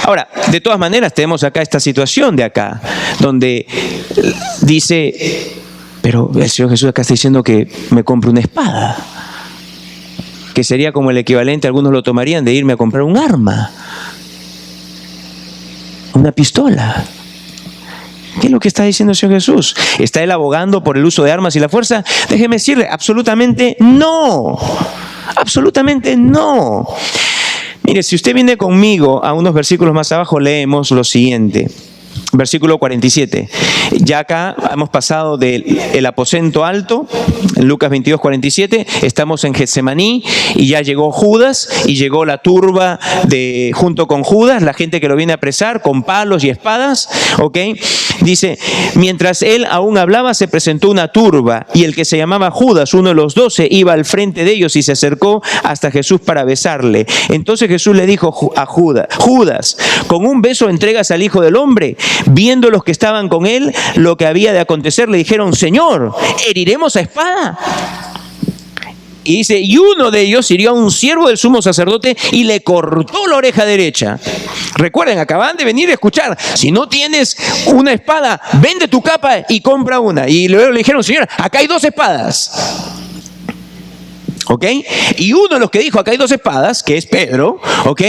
Ahora, de todas maneras, tenemos acá esta situación de acá, donde dice, pero el Señor Jesús acá está diciendo que me compre una espada, que sería como el equivalente, algunos lo tomarían, de irme a comprar un arma, una pistola. ¿Qué es lo que está diciendo el Señor Jesús? ¿Está Él abogando por el uso de armas y la fuerza? Déjeme decirle, absolutamente no. Absolutamente no. Mire, si usted viene conmigo a unos versículos más abajo, leemos lo siguiente. Versículo 47. Ya acá hemos pasado del aposento alto, en Lucas 22, 47, estamos en Getsemaní y ya llegó Judas y llegó la turba junto con Judas, la gente que lo viene a apresar con palos y espadas, ¿ok? Dice, mientras él aún hablaba, se presentó una turba y el que se llamaba Judas, uno de los 12, iba al frente de ellos y se acercó hasta Jesús para besarle. Entonces Jesús le dijo a Judas, Judas, ¿con un beso entregas al Hijo del Hombre? Viendo los que estaban con él lo que había de acontecer, le dijeron, Señor, ¿heriremos a espada? Y dice, y uno de ellos hirió a un siervo del sumo sacerdote y le cortó la oreja derecha. Recuerden, acaban de venir a escuchar, si no tienes una espada, vende tu capa y compra una. Y luego le dijeron, Señor, acá hay 2 espadas. ¿Ok? Y uno de los que dijo, acá hay 2 espadas, que es Pedro, ¿ok?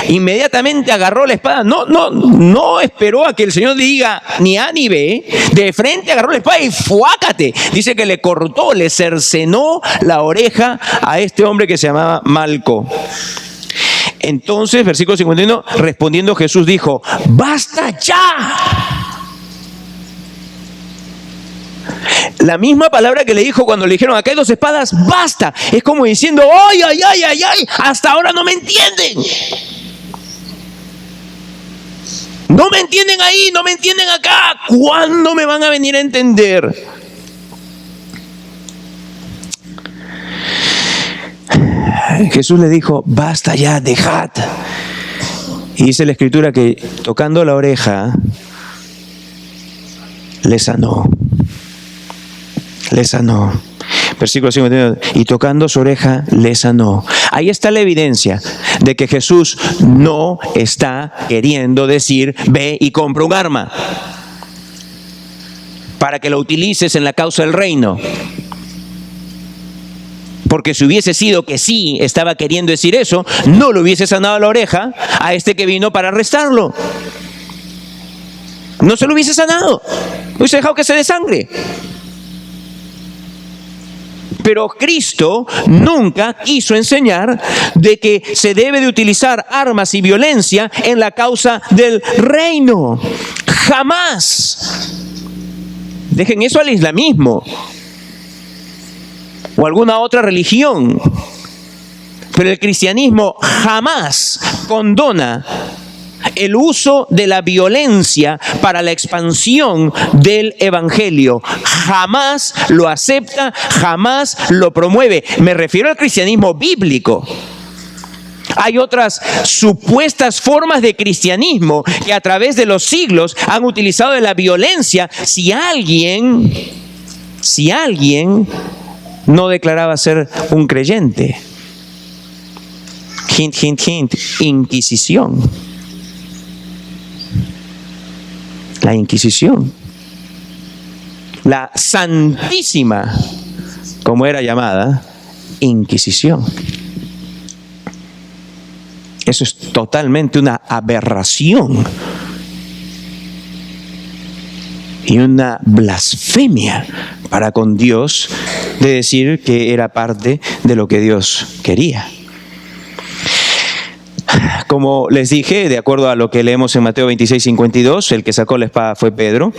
Inmediatamente agarró la espada, no esperó a que el Señor diga ni A ni B, de frente agarró la espada y ¡fuácate! Dice que le cortó, le cercenó la oreja a este hombre que se llamaba Malco. Entonces, versículo 51, respondiendo Jesús dijo, ¡basta ya! La misma palabra que le dijo cuando le dijeron, acá hay 2 espadas, basta. Es como diciendo, ¡ay, ay, ay, ay, ay! Hasta ahora no me entienden. No me entienden ahí, no me entienden acá. ¿Cuándo me van a venir a entender? Jesús le dijo, basta ya, dejad. Y dice la Escritura que tocando la oreja, le sanó. Le sanó. Versículo 51, y tocando su oreja, le sanó. Ahí está la evidencia de que Jesús no está queriendo decir, ve y compra un arma para que lo utilices en la causa del reino. Porque si hubiese sido que sí estaba queriendo decir eso, no le hubiese sanado la oreja a este que vino para arrestarlo. No se lo hubiese sanado. Hubiese dejado que se desangre. Pero Cristo nunca quiso enseñar de que se debe de utilizar armas y violencia en la causa del reino. Jamás. Dejen eso al islamismo o alguna otra religión. Pero el cristianismo jamás condona el uso de la violencia para la expansión del evangelio. Jamás lo acepta, jamás lo promueve. Me refiero al cristianismo bíblico. Hay otras supuestas formas de cristianismo que a través de los siglos han utilizado de la violencia si alguien no declaraba ser un creyente. Hint, hint, hint, Inquisición. La Inquisición, la Santísima, como era llamada, Inquisición. Eso es totalmente una aberración y una blasfemia para con Dios de decir que era parte de lo que Dios quería. Como les dije, de acuerdo a lo que leemos en Mateo 26, 52, el que sacó la espada fue Pedro.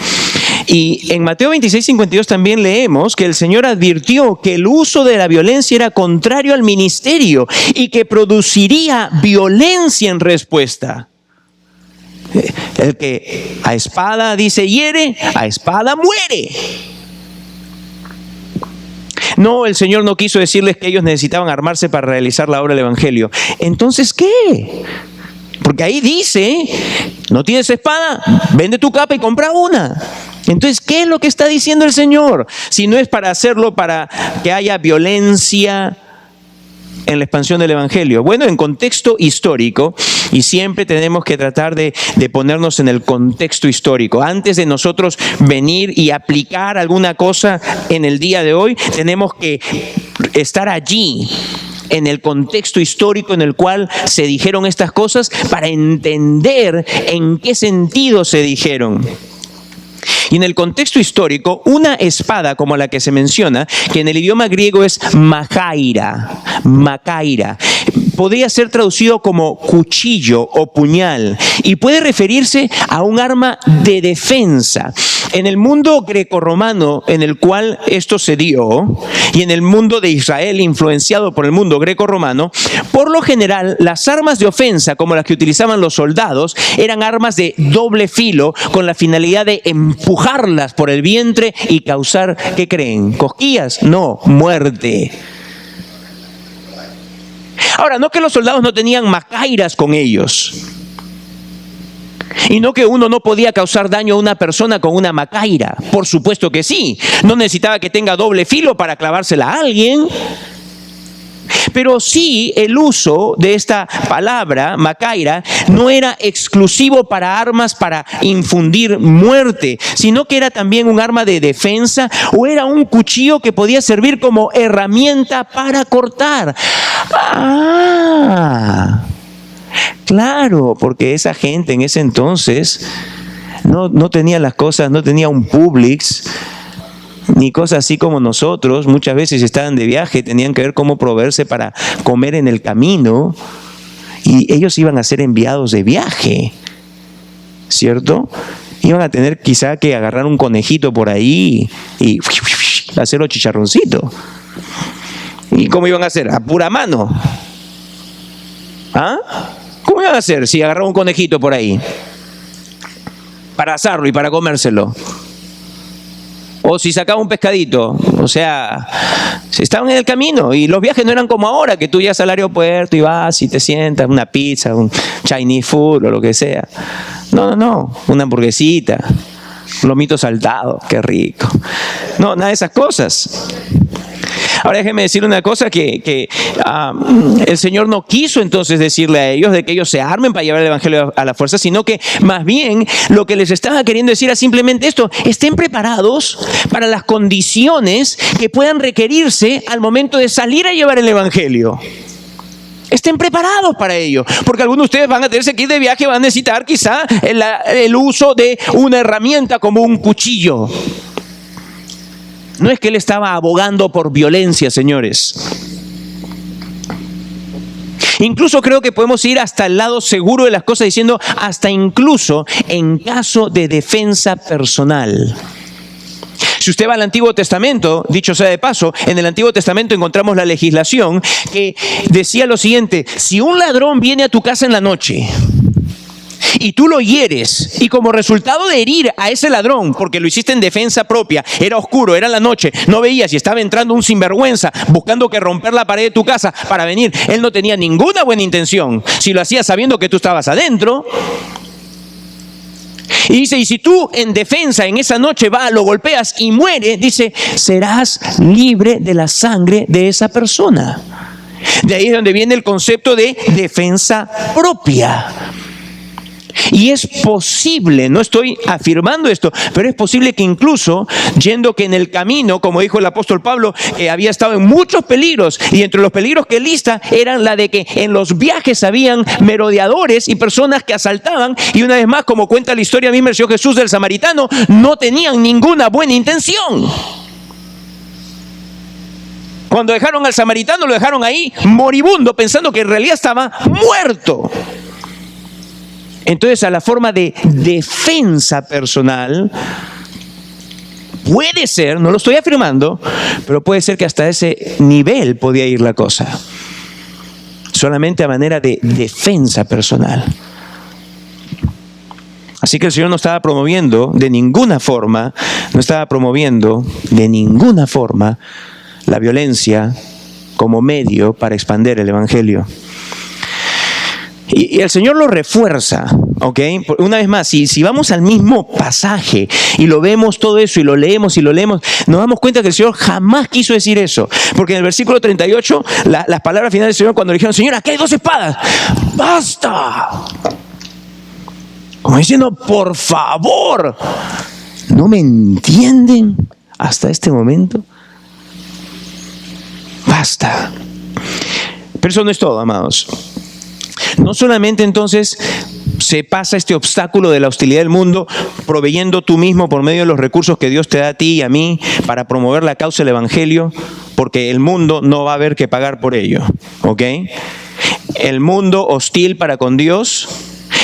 Y en Mateo 26, 52 también leemos que el Señor advirtió que el uso de la violencia era contrario al ministerio y que produciría violencia en respuesta. El que a espada dice hiere, a espada muere. No, el Señor no quiso decirles que ellos necesitaban armarse para realizar la obra del evangelio. Entonces, ¿qué? Porque ahí dice, no tienes espada, vende tu capa y compra una. Entonces, ¿qué es lo que está diciendo el Señor? Si no es para hacerlo para que haya violencia en la expansión del evangelio. Bueno, en contexto histórico, y siempre tenemos que tratar de ponernos en el contexto histórico. Antes de nosotros venir y aplicar alguna cosa en el día de hoy, tenemos que estar allí, en el contexto histórico en el cual se dijeron estas cosas, para entender en qué sentido se dijeron. Y en el contexto histórico, una espada como la que se menciona, que en el idioma griego es macaira, podría ser traducido como cuchillo o puñal y puede referirse a un arma de defensa. En el mundo grecorromano en el cual esto se dio y en el mundo de Israel influenciado por el mundo grecorromano, por lo general las armas de ofensa como las que utilizaban los soldados eran armas de doble filo con la finalidad de empujarlas por el vientre y causar, ¿qué creen? ¿Cosquillas? No, muerte. Ahora, no que los soldados no tenían macairas con ellos. Y no que uno no podía causar daño a una persona con una macaira. Por supuesto que sí. No necesitaba que tenga doble filo para clavársela a alguien. Pero sí, el uso de esta palabra, macaira, no era exclusivo para armas para infundir muerte, sino que era también un arma de defensa o era un cuchillo que podía servir como herramienta para cortar. Claro, porque esa gente en ese entonces no tenía las cosas, no tenía un Publix, ni cosas así como nosotros. Muchas veces estaban de viaje, tenían que ver cómo proveerse para comer en el camino, y ellos iban a ser enviados de viaje, ¿cierto? Iban a tener quizá que agarrar un conejito por ahí y hacerlo chicharroncito. ¿Y cómo iban a hacer? A pura mano. ¿Cómo iban a hacer si agarraban un conejito por ahí? Para asarlo y para comérselo. O si sacaba un pescadito. O sea, estaban en el camino y los viajes no eran como ahora, que tú llegas al aeropuerto y vas y te sientas, una pizza, un Chinese food o lo que sea. No, una hamburguesita, un lomito saltado, qué rico. No, nada de esas cosas. Ahora déjenme decir una cosa, que el Señor no quiso entonces decirle a ellos de que ellos se armen para llevar el evangelio a la fuerza, sino que más bien lo que les estaba queriendo decir es simplemente esto: estén preparados para las condiciones que puedan requerirse al momento de salir a llevar el evangelio. Estén preparados para ello, porque algunos de ustedes van a tenerse que ir de viaje, van a necesitar quizá el uso de una herramienta como un cuchillo. No es que él estaba abogando por violencia, señores. Incluso creo que podemos ir hasta el lado seguro de las cosas diciendo hasta incluso en caso de defensa personal. Si usted va al Antiguo Testamento, dicho sea de paso, en el Antiguo Testamento encontramos la legislación que decía lo siguiente: si un ladrón viene a tu casa en la noche y tú lo hieres, y como resultado de herir a ese ladrón, porque lo hiciste en defensa propia, era oscuro, era la noche, no veías y estaba entrando un sinvergüenza buscando que romper la pared de tu casa para venir, él no tenía ninguna buena intención, si lo hacía sabiendo que tú estabas adentro. Y dice, y si tú en defensa en esa noche vas, lo golpeas y muere, dice, serás libre de la sangre de esa persona. De ahí es donde viene el concepto de defensa propia. Y es posible, no estoy afirmando esto, pero es posible que incluso yendo que en el camino, como dijo el apóstol Pablo, había estado en muchos peligros, y entre los peligros que lista eran la de que en los viajes habían merodeadores y personas que asaltaban, y una vez más, como cuenta la historia misma del Señor Jesús del samaritano, no tenían ninguna buena intención. Cuando dejaron al samaritano, lo dejaron ahí moribundo, pensando que en realidad estaba muerto. Entonces, a la forma de defensa personal, puede ser, no lo estoy afirmando, pero puede ser que hasta ese nivel podía ir la cosa. Solamente a manera de defensa personal. Así que el Señor no estaba promoviendo de ninguna forma la violencia como medio para expandir el evangelio. Y el Señor lo refuerza, ¿ok? Una vez más, si vamos al mismo pasaje y lo vemos todo eso y lo leemos, nos damos cuenta que el Señor jamás quiso decir eso. Porque en el versículo 38, las palabras finales del Señor cuando le dijeron, Señor, aquí hay 2 espadas, ¡basta! Como diciendo, por favor, ¿no me entienden hasta este momento? Basta. Pero eso no es todo, amados. No solamente entonces se pasa este obstáculo de la hostilidad del mundo proveyendo tú mismo por medio de los recursos que Dios te da a ti y a mí para promover la causa del evangelio, porque el mundo no va a haber que pagar por ello, ¿ok? el mundo hostil para con Dios,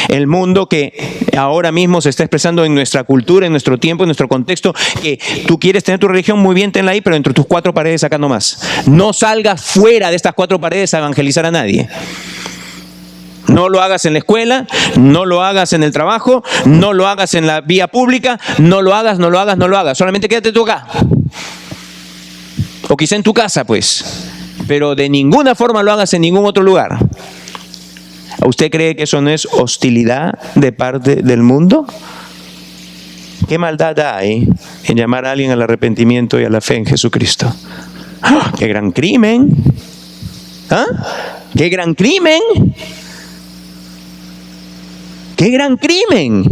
el mundo que ahora mismo se está expresando en nuestra cultura, en nuestro tiempo, en nuestro contexto, que tú quieres tener tu religión, muy bien, tenla ahí, pero entre tus 4 paredes acá nomás. No salgas fuera de estas 4 paredes a evangelizar a nadie. No lo hagas en la escuela, no lo hagas en el trabajo, no lo hagas en la vía pública, no lo hagas. Solamente quédate tú acá. O quizá en tu casa, pues. Pero de ninguna forma lo hagas en ningún otro lugar. ¿Usted cree que eso no es hostilidad de parte del mundo? ¿Qué maldad hay en llamar a alguien al arrepentimiento y a la fe en Jesucristo? ¡Ah! ¡Qué gran crimen! ¿Ah? ¡Qué gran crimen! ¡Qué gran crimen!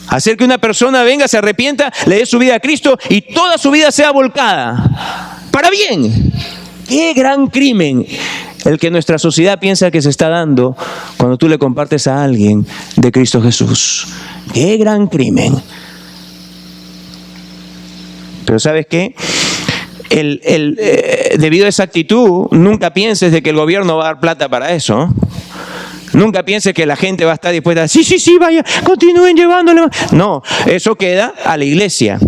Hacer que una persona venga, se arrepienta, le dé su vida a Cristo y toda su vida sea volcada para bien. ¡Qué gran crimen! El que nuestra sociedad piensa que se está dando cuando tú le compartes a alguien de Cristo Jesús. ¡Qué gran crimen! Pero ¿sabes qué? Debido a esa actitud, nunca pienses de que el gobierno va a dar plata para eso. Nunca pienses que la gente va a estar dispuesta a decir, sí, vaya, continúen llevándole. No, eso queda a la iglesia.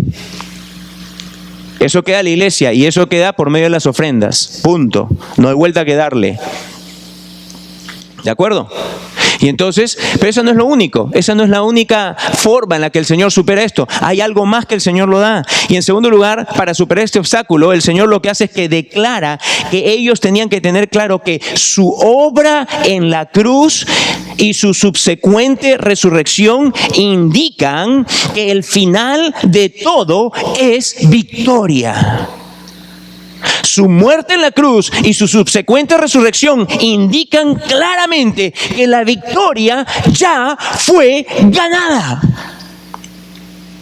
Eso queda a la iglesia y eso queda por medio de las ofrendas. Punto. No hay vuelta que darle. ¿De acuerdo? Y entonces, pero eso no es lo único. Esa no es la única forma en la que el Señor supera esto. Hay algo más que el Señor lo da. Y en segundo lugar, para superar este obstáculo, el Señor lo que hace es que declara que ellos tenían que tener claro que su obra en la cruz y su subsecuente resurrección indican que el final de todo es victoria. Su muerte en la cruz y su subsecuente resurrección indican claramente que la victoria ya fue ganada.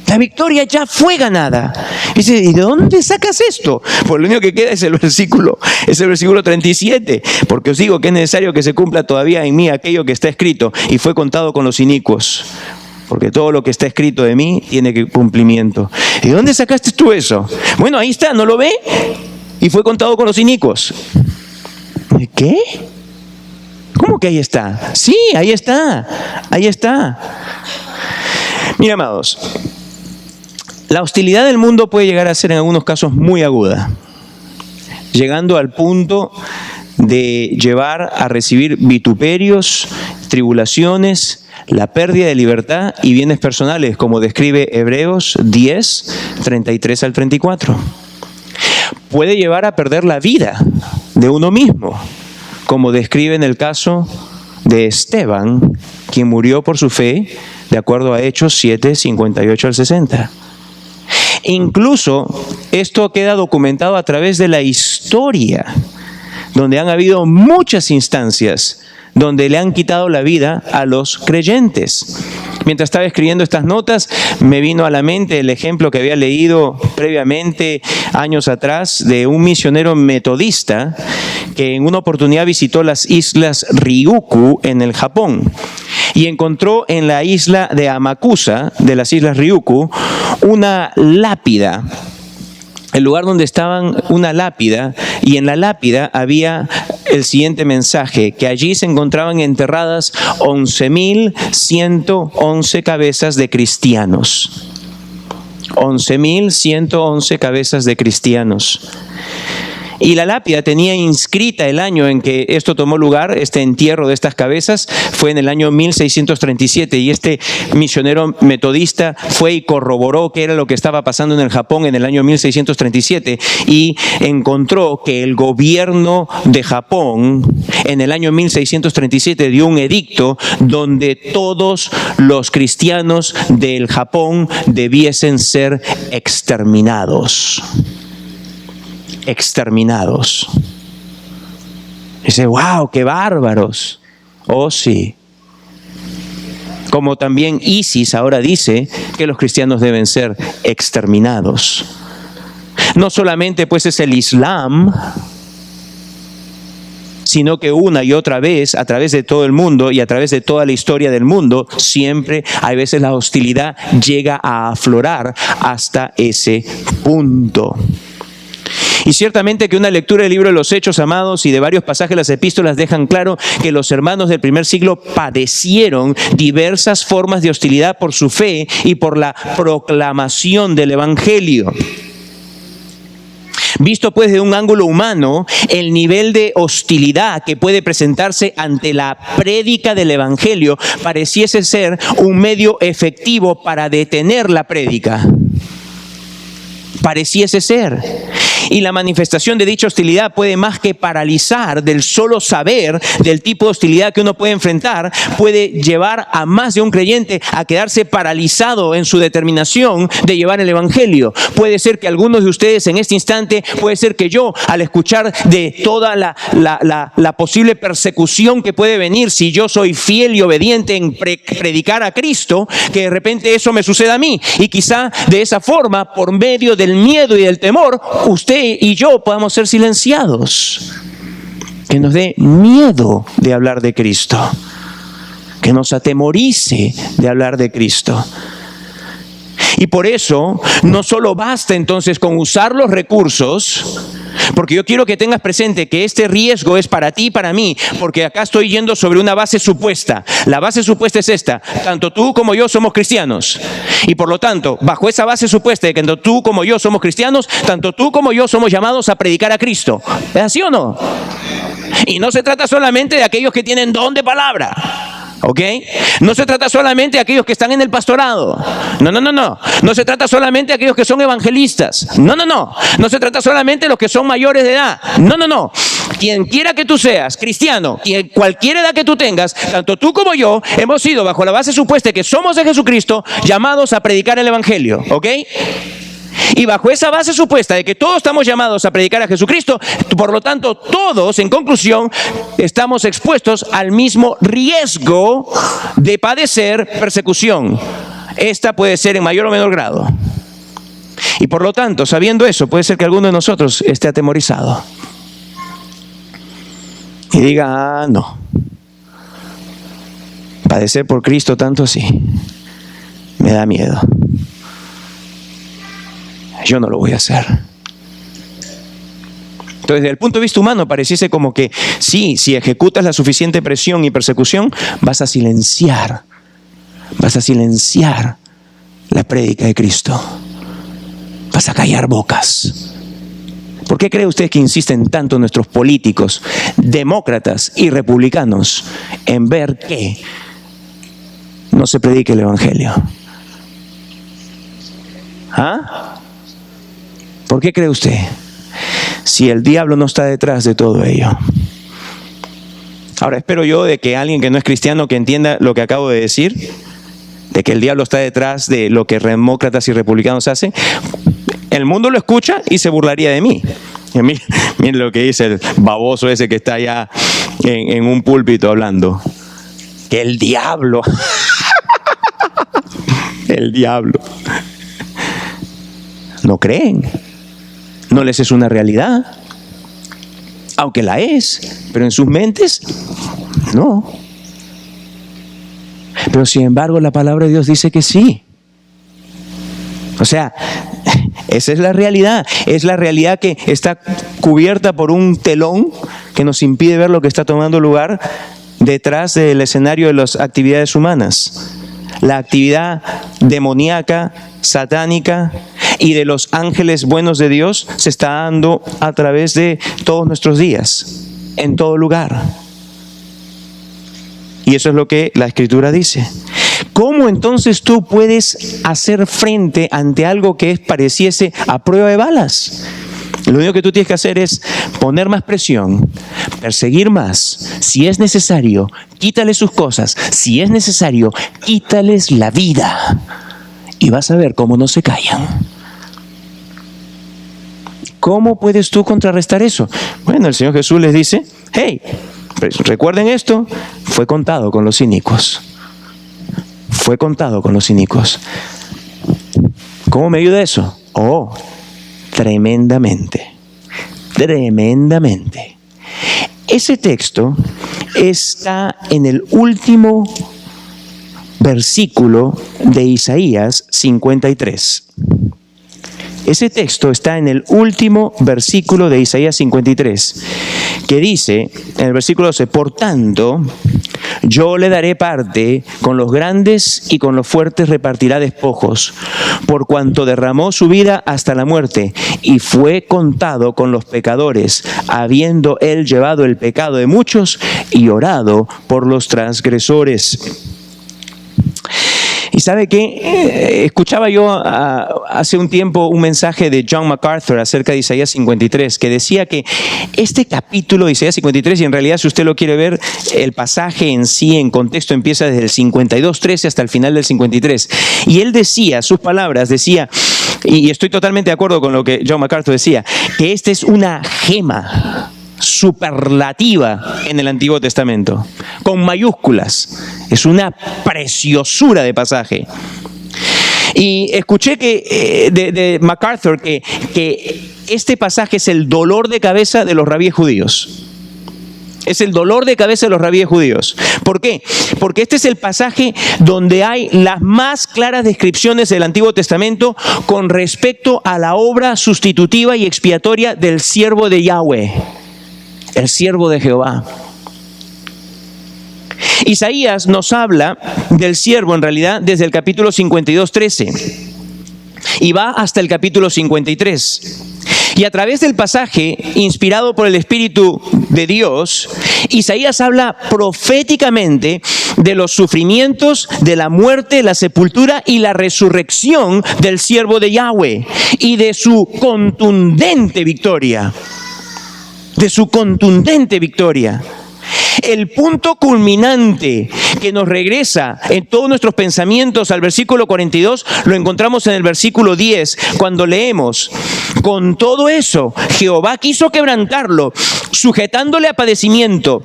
La victoria ya fue ganada. Dice, ¿y de dónde sacas esto? Pues lo único que queda es el versículo 37. Porque os digo que es necesario que se cumpla todavía en mí aquello que está escrito y fue contado con los inicuos. Porque todo lo que está escrito de mí tiene cumplimiento. ¿Y de dónde sacaste tú eso? Bueno, ahí está, ¿no lo ve? Y fue contado con los inicuos. ¿Qué? ¿Cómo que ahí está? Sí, ahí está. Ahí está. Mira, amados, la hostilidad del mundo puede llegar a ser en algunos casos muy aguda, llegando al punto de llevar a recibir vituperios, tribulaciones, la pérdida de libertad y bienes personales, como describe Hebreos 10, 33 al 34. Puede llevar a perder la vida de uno mismo, como describe en el caso de Esteban, quien murió por su fe, de acuerdo a Hechos 7, 58 al 60. Incluso esto queda documentado a través de la historia, donde han habido muchas instancias donde le han quitado la vida a los creyentes. Mientras estaba escribiendo estas notas, me vino a la mente el ejemplo que había leído previamente, años atrás, de un misionero metodista que en una oportunidad visitó las islas Ryukyu en el Japón y encontró en la isla de Amakusa, de las islas Ryukyu, una lápida. El lugar donde estaban una lápida, y en la lápida había el siguiente mensaje, que allí se encontraban enterradas 11.111 cabezas de cristianos. 11.111 cabezas de cristianos. Y la lápida tenía inscrita el año en que esto tomó lugar, este entierro de estas cabezas, fue en el año 1637, y este misionero metodista fue y corroboró qué era lo que estaba pasando en el Japón en el año 1637 y encontró que el gobierno de Japón en el año 1637 dio un edicto donde todos los cristianos del Japón debiesen ser exterminados. Exterminados. Dice, wow, qué bárbaros. Oh, sí. Como también ISIS ahora dice que los cristianos deben ser exterminados. No solamente pues es el Islam, sino que una y otra vez, a través de todo el mundo y a través de toda la historia del mundo, siempre, hay veces la hostilidad llega a aflorar hasta ese punto. Y ciertamente que una lectura del libro de los Hechos, amados, y de varios pasajes de las epístolas dejan claro que los hermanos del primer siglo padecieron diversas formas de hostilidad por su fe y por la proclamación del Evangelio. Visto pues de un ángulo humano, el nivel de hostilidad que puede presentarse ante la prédica del Evangelio pareciese ser un medio efectivo para detener la prédica. Pareciese ser. Y la manifestación de dicha hostilidad puede más que paralizar del solo saber del tipo de hostilidad que uno puede enfrentar, puede llevar a más de un creyente a quedarse paralizado en su determinación de llevar el Evangelio. Puede ser que algunos de ustedes en este instante, puede ser que yo, al escuchar de toda la posible persecución que puede venir si yo soy fiel y obediente en predicar a Cristo, que de repente eso me suceda a mí. Y quizá de esa forma, por medio del miedo y del temor, usted y yo podamos ser silenciados. Que nos dé miedo de hablar de Cristo, que nos atemorice de hablar de Cristo. Y por eso no solo basta entonces con usar los recursos, porque yo quiero que tengas presente que este riesgo es para ti y para mí, porque acá estoy yendo sobre una base supuesta. La base supuesta es esta: tanto tú como yo somos cristianos. Y por lo tanto, bajo esa base supuesta de que tanto tú como yo somos cristianos, tanto tú como yo somos llamados a predicar a Cristo. ¿Es así o no? Y no se trata solamente de aquellos que tienen don de palabra. ¿Ok? No se trata solamente de aquellos que están en el pastorado. No. No se trata solamente de aquellos que son evangelistas. No. No se trata solamente de los que son mayores de edad. No. Quien quiera que tú seas, cristiano, y cualquier edad que tú tengas, tanto tú como yo, hemos sido, bajo la base supuesta de que somos de Jesucristo, llamados a predicar el Evangelio. ¿Ok? Y bajo esa base supuesta de que todos estamos llamados a predicar a Jesucristo, por lo tanto, todos, en conclusión, estamos expuestos al mismo riesgo de padecer persecución. Esta puede ser en mayor o menor grado. Y por lo tanto, sabiendo eso, puede ser que alguno de nosotros esté atemorizado y diga: no, padecer por Cristo tanto así, me da miedo. Yo no lo voy a hacer. Entonces, desde el punto de vista humano, pareciese como que sí, si ejecutas la suficiente presión y persecución, vas a silenciar la prédica de Cristo. Vas a callar bocas. ¿Por qué cree usted que insisten tanto nuestros políticos, demócratas y republicanos, en ver que no se predique el Evangelio? ¿Ah? ¿Por qué cree usted? Si el diablo no está detrás de todo ello. Ahora, espero yo de que alguien que no es cristiano que entienda lo que acabo de decir, de que el diablo está detrás de lo que demócratas y republicanos hacen. El mundo lo escucha y se burlaría de mí. Miren lo que dice el baboso ese que está allá en un púlpito hablando. Que el diablo. El diablo. No creen. No les es una realidad, aunque la es, pero en sus mentes, no. Pero sin embargo, la palabra de Dios dice que sí. O sea, esa es la realidad. Es la realidad que está cubierta por un telón que nos impide ver lo que está tomando lugar detrás del escenario de las actividades humanas. La actividad demoníaca, satánica y de los ángeles buenos de Dios se está dando a través de todos nuestros días, en todo lugar. Y eso es lo que la Escritura dice. ¿Cómo entonces tú puedes hacer frente ante algo que pareciese a prueba de balas? Lo único que tú tienes que hacer es poner más presión, perseguir más. Si es necesario, quítales sus cosas. Si es necesario, quítales la vida. Y vas a ver cómo no se callan. ¿Cómo puedes tú contrarrestar eso? Bueno, el Señor Jesús les dice: hey, recuerden esto, fue contado con los cínicos. Fue contado con los cínicos. ¿Cómo me ayuda eso? Oh, tremendamente. Tremendamente. Ese texto está en el último versículo de Isaías 53. Ese texto está en el último versículo de Isaías 53, que dice, en el versículo 12, por tanto, yo le daré parte, con los grandes y con los fuertes repartirá despojos, por cuanto derramó su vida hasta la muerte y fue contado con los pecadores, habiendo él llevado el pecado de muchos y orado por los transgresores. Y ¿sabe qué? Escuchaba yo hace un tiempo un mensaje de John MacArthur acerca de Isaías 53, que decía que este capítulo de Isaías 53, y en realidad si usted lo quiere ver, el pasaje en sí, en contexto, empieza desde el 52:13 hasta el final del 53. Y él decía, sus palabras, decía, y estoy totalmente de acuerdo con lo que John MacArthur decía, que esta es una gema superlativa en el Antiguo Testamento, con mayúsculas. Es una preciosura de pasaje. Y escuché que de MacArthur que este pasaje es el dolor de cabeza de los rabíes judíos. Es el dolor de cabeza de los rabíes judíos. ¿Por qué? Porque este es el pasaje donde hay las más claras descripciones del Antiguo Testamento con respecto a la obra sustitutiva y expiatoria del siervo de Yahweh, el siervo de Jehová. Isaías nos habla del siervo en realidad desde el capítulo 52:13 y va hasta el capítulo 53. Y a través del pasaje inspirado por el Espíritu de Dios, Isaías habla proféticamente de los sufrimientos, de la muerte, la sepultura y la resurrección del siervo de Yahweh y de su contundente victoria. De su contundente victoria. El punto culminante que nos regresa en todos nuestros pensamientos al versículo 42 lo encontramos en el versículo 10, cuando leemos: con todo eso, Jehová quiso quebrantarlo, sujetándole a padecimiento.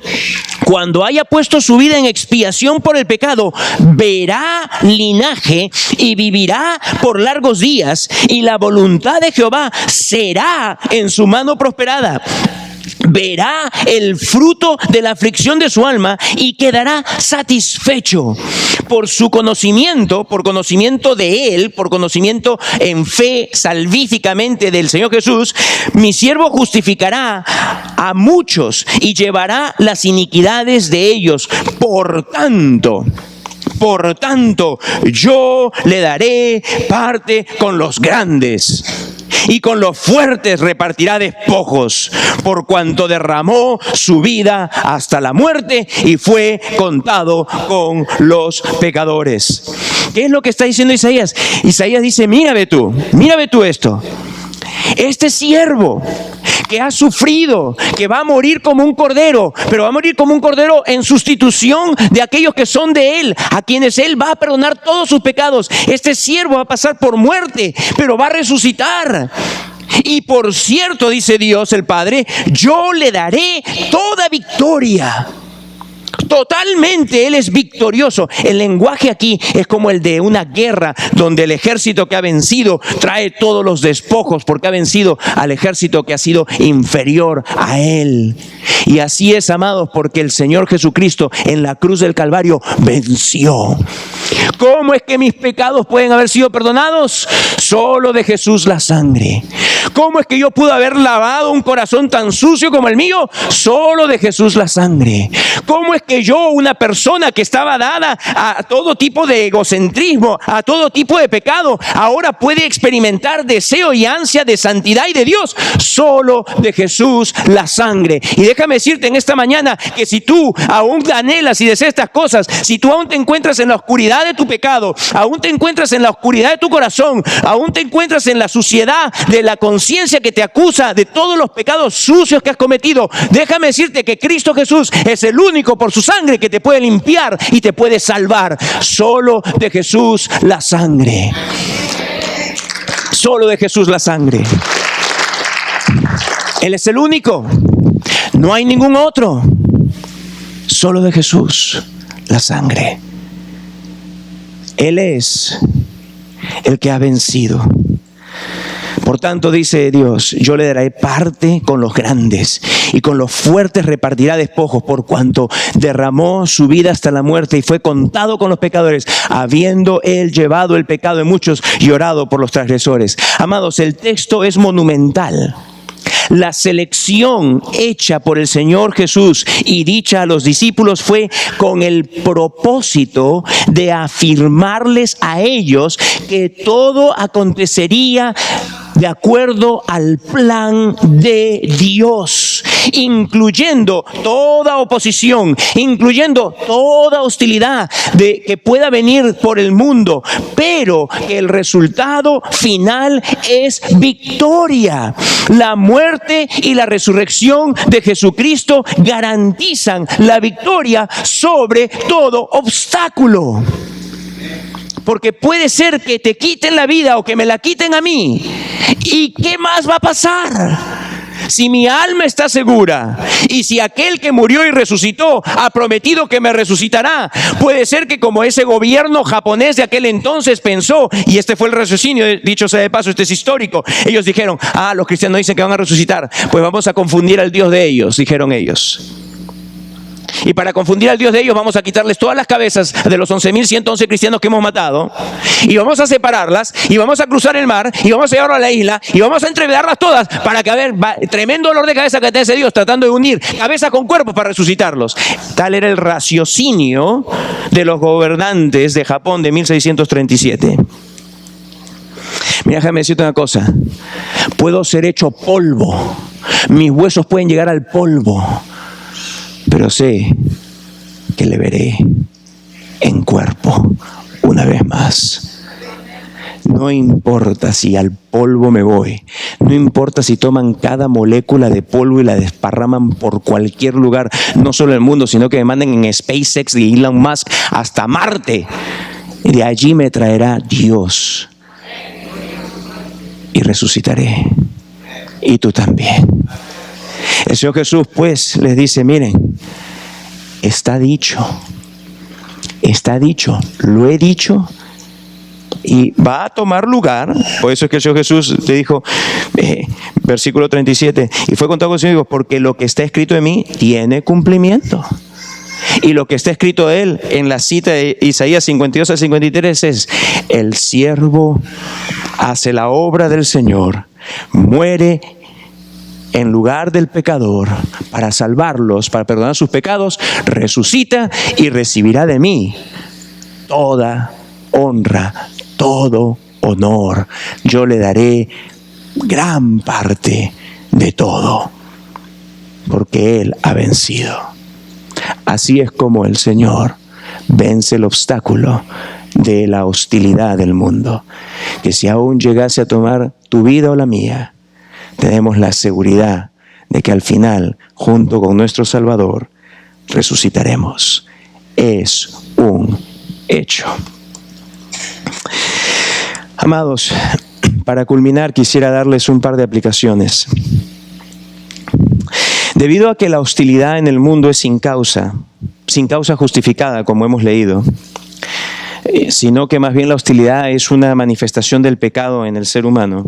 Cuando haya puesto su vida en expiación por el pecado, verá linaje y vivirá por largos días, y la voluntad de Jehová será en su mano prosperada. Verá el fruto de la aflicción de su alma y quedará satisfecho. Por su conocimiento, por conocimiento de Él, por conocimiento en fe salvíficamente del Señor Jesús, mi siervo justificará a muchos y llevará las iniquidades de ellos. Por tanto, yo le daré parte con los grandes, y con los fuertes repartirá despojos, por cuanto derramó su vida hasta la muerte y fue contado con los pecadores. ¿Qué es lo que está diciendo Isaías? Isaías dice, mírame tú esto. Este siervo que ha sufrido, que va a morir como un cordero, pero va a morir como un cordero en sustitución de aquellos que son de Él, a quienes Él va a perdonar todos sus pecados. Este siervo va a pasar por muerte, pero va a resucitar. Y por cierto, dice Dios el Padre, yo le daré toda victoria. Totalmente Él es victorioso. El lenguaje aquí es como el de una guerra donde el ejército que ha vencido trae todos los despojos porque ha vencido al ejército que ha sido inferior a él. Y así es, amados, porque el Señor Jesucristo en la cruz del Calvario venció. ¿Cómo es que mis pecados pueden haber sido perdonados? Solo de Jesús la sangre. ¿Cómo es que yo pude haber lavado un corazón tan sucio como el mío? Solo de Jesús la sangre. ¿Cómo es que yo, una persona que estaba dada a todo tipo de egocentrismo, a todo tipo de pecado, ahora puede experimentar deseo y ansia de santidad y de Dios? Solo de Jesús la sangre. Y déjame decirte en esta mañana que si tú aún anhelas y deseas estas cosas, si tú aún te encuentras en la oscuridad de tu pecado, aún te encuentras en la oscuridad de tu corazón, aún te encuentras en la suciedad de la conciencia que te acusa de todos los pecados sucios que has cometido, déjame decirte que Cristo Jesús es el único por su sangre que te puede limpiar y te puede salvar. Solo de Jesús la sangre. Solo de Jesús la sangre. Él es el único. No hay ningún otro. Solo de Jesús la sangre. Él es el que ha vencido. Por tanto, dice Dios, yo le daré parte con los grandes y con los fuertes repartirá despojos, por cuanto derramó su vida hasta la muerte y fue contado con los pecadores, habiendo él llevado el pecado de muchos y orado por los transgresores. Amados, el texto es monumental. La selección hecha por el Señor Jesús y dicha a los discípulos fue con el propósito de afirmarles a ellos que todo acontecería de acuerdo al plan de Dios, incluyendo toda oposición, incluyendo toda hostilidad que pueda venir por el mundo, pero que el resultado final es victoria. La muerte y la resurrección de Jesucristo garantizan la victoria sobre todo obstáculo. Porque puede ser que te quiten la vida o que me la quiten a mí. ¿Y qué más va a pasar? Si mi alma está segura y si aquel que murió y resucitó ha prometido que me resucitará, puede ser que como ese gobierno japonés de aquel entonces pensó, y este fue el raciocinio, dicho sea de paso, este es histórico, ellos dijeron, los cristianos dicen que van a resucitar, pues vamos a confundir al Dios de ellos, dijeron ellos. Y para confundir al Dios de ellos vamos a quitarles todas las cabezas de los 11.111 cristianos que hemos matado y vamos a separarlas y vamos a cruzar el mar y vamos a llevarlo a la isla y vamos a entreverarlas todas para que, a ver, tremendo dolor de cabeza que te hace Dios tratando de unir cabeza con cuerpo para resucitarlos. Tal era el raciocinio de los gobernantes de Japón de 1637. Mira, déjame decirte una cosa. Puedo ser hecho polvo. Mis huesos pueden llegar al polvo. Pero sé que le veré en cuerpo una vez más. No importa si al polvo me voy. No importa si toman cada molécula de polvo y la desparraman por cualquier lugar. No solo en el mundo, sino que me manden en SpaceX y Elon Musk hasta Marte. Y de allí me traerá Dios. Y resucitaré. Y tú también. El Señor Jesús pues les dice, miren, está dicho, lo he dicho y va a tomar lugar. Por eso es que el Señor Jesús le dijo, versículo 37, y fue contado con el Señor, digo, porque lo que está escrito de mí tiene cumplimiento. Y lo que está escrito de él en la cita de Isaías 52 al 53 es, el siervo hace la obra del Señor, muere en lugar del pecador para salvarlos, para perdonar sus pecados, resucita y recibirá de mí toda honra, todo honor. Yo le daré gran parte de todo, porque Él ha vencido. Así es como el Señor vence el obstáculo de la hostilidad del mundo, que si aún llegase a tomar tu vida o la mía, tenemos la seguridad de que al final, junto con nuestro Salvador, resucitaremos. Es un hecho. Amados, para culminar quisiera darles un par de aplicaciones. Debido a que la hostilidad en el mundo es sin causa justificada, como hemos leído, sino que más bien la hostilidad es una manifestación del pecado en el ser humano.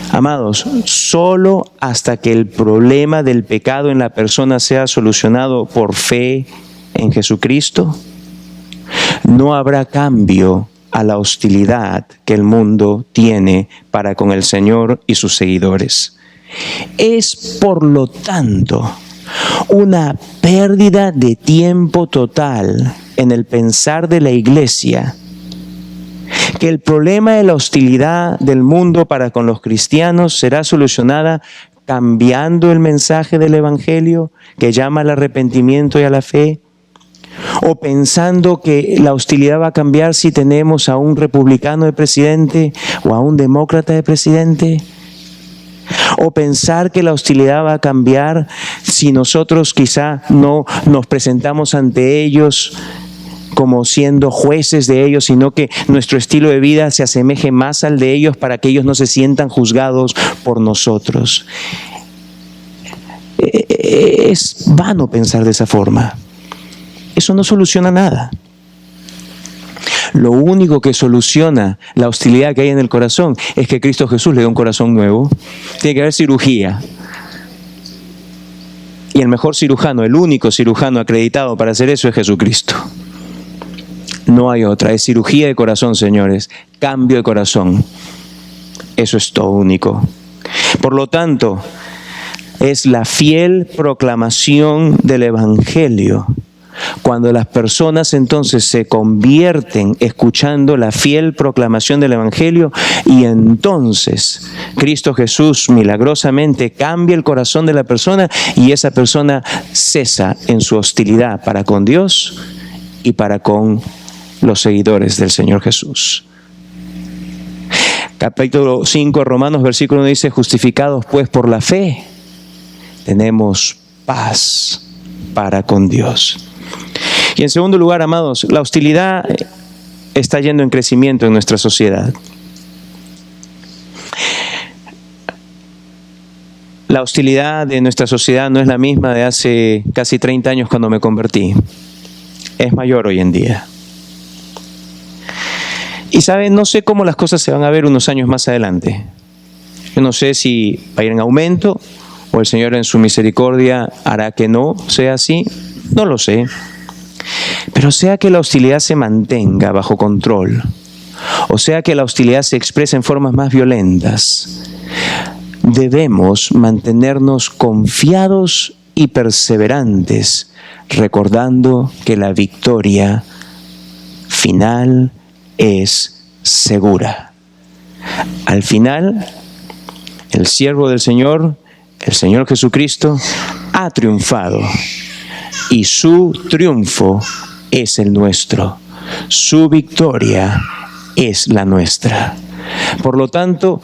Amados, solo hasta que el problema del pecado en la persona sea solucionado por fe en Jesucristo, no habrá cambio a la hostilidad que el mundo tiene para con el Señor y sus seguidores. Es, por lo tanto, una pérdida de tiempo total en el pensar de la Iglesia que el problema de la hostilidad del mundo para con los cristianos será solucionada cambiando el mensaje del Evangelio que llama al arrepentimiento y a la fe, o pensando que la hostilidad va a cambiar si tenemos a un republicano de presidente o a un demócrata de presidente, o pensar que la hostilidad va a cambiar si nosotros quizá no nos presentamos ante ellos como siendo jueces de ellos, sino que nuestro estilo de vida se asemeje más al de ellos para que ellos no se sientan juzgados por nosotros. Es vano pensar de esa forma. Eso no soluciona nada. Lo único que soluciona la hostilidad que hay en el corazón es que Cristo Jesús le dé un corazón nuevo. Tiene que haber cirugía. Y el mejor cirujano, el único cirujano acreditado para hacer eso es Jesucristo. No hay otra. Es cirugía de corazón, señores. Cambio de corazón. Eso es todo único. Por lo tanto, es la fiel proclamación del Evangelio. Cuando las personas entonces se convierten escuchando la fiel proclamación del Evangelio, y entonces Cristo Jesús milagrosamente cambia el corazón de la persona y esa persona cesa en su hostilidad para con Dios y para con los seguidores del Señor Jesús. Capítulo 5 de Romanos, versículo 1 dice: justificados pues por la fe, tenemos paz para con Dios. Y en segundo lugar, amados, la hostilidad está yendo en crecimiento en nuestra sociedad. La hostilidad de nuestra sociedad no es la misma de hace casi 30 años cuando me convertí. Es mayor hoy en día. Y saben, no sé cómo las cosas se van a ver unos años más adelante. Yo no sé si va a ir en aumento o el Señor en su misericordia hará que no sea así. No lo sé. Pero sea que la hostilidad se mantenga bajo control, o sea que la hostilidad se exprese en formas más violentas, debemos mantenernos confiados y perseverantes, recordando que la victoria final es segura. Al final, el siervo del Señor, el Señor Jesucristo, ha triunfado y su triunfo es el nuestro. Su victoria es la nuestra. Por lo tanto,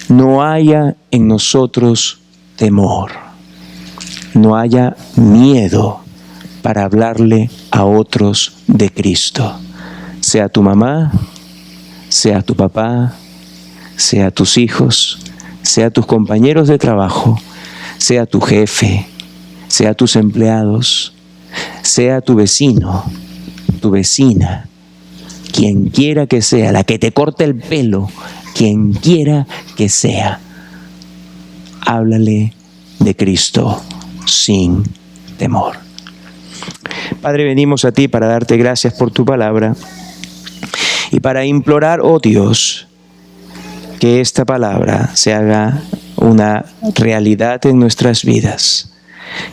no haya en nosotros temor, no haya miedo para hablarle a otros de Cristo. Sea tu mamá, sea tu papá, sea tus hijos, sea tus compañeros de trabajo, sea tu jefe, sea tus empleados, sea tu vecino, tu vecina, quien quiera que sea, la que te corte el pelo, quien quiera que sea, háblale de Cristo sin temor. Padre, venimos a ti para darte gracias por tu palabra y para implorar, oh Dios, que esta palabra se haga una realidad en nuestras vidas,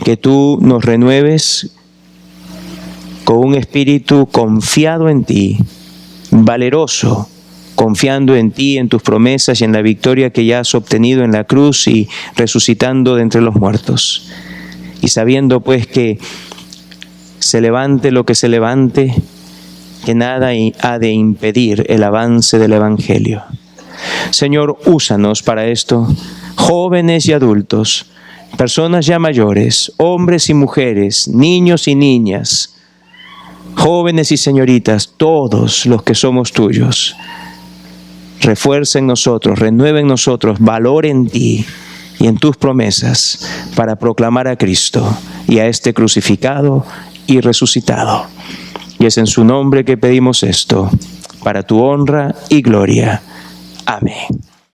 que tú nos renueves con un espíritu confiado en ti, valeroso, confiando en ti, en tus promesas y en la victoria que ya has obtenido en la cruz y resucitando de entre los muertos. Y sabiendo pues que se levante lo que se levante, que nada ha de impedir el avance del Evangelio. Señor, úsanos para esto, jóvenes y adultos, personas ya mayores, hombres y mujeres, niños y niñas, jóvenes y señoritas, todos los que somos tuyos. Refuerza en nosotros, renueva en nosotros valor en ti y en tus promesas para proclamar a Cristo y a este crucificado y resucitado. Y es en su nombre que pedimos esto, para tu honra y gloria. Amén.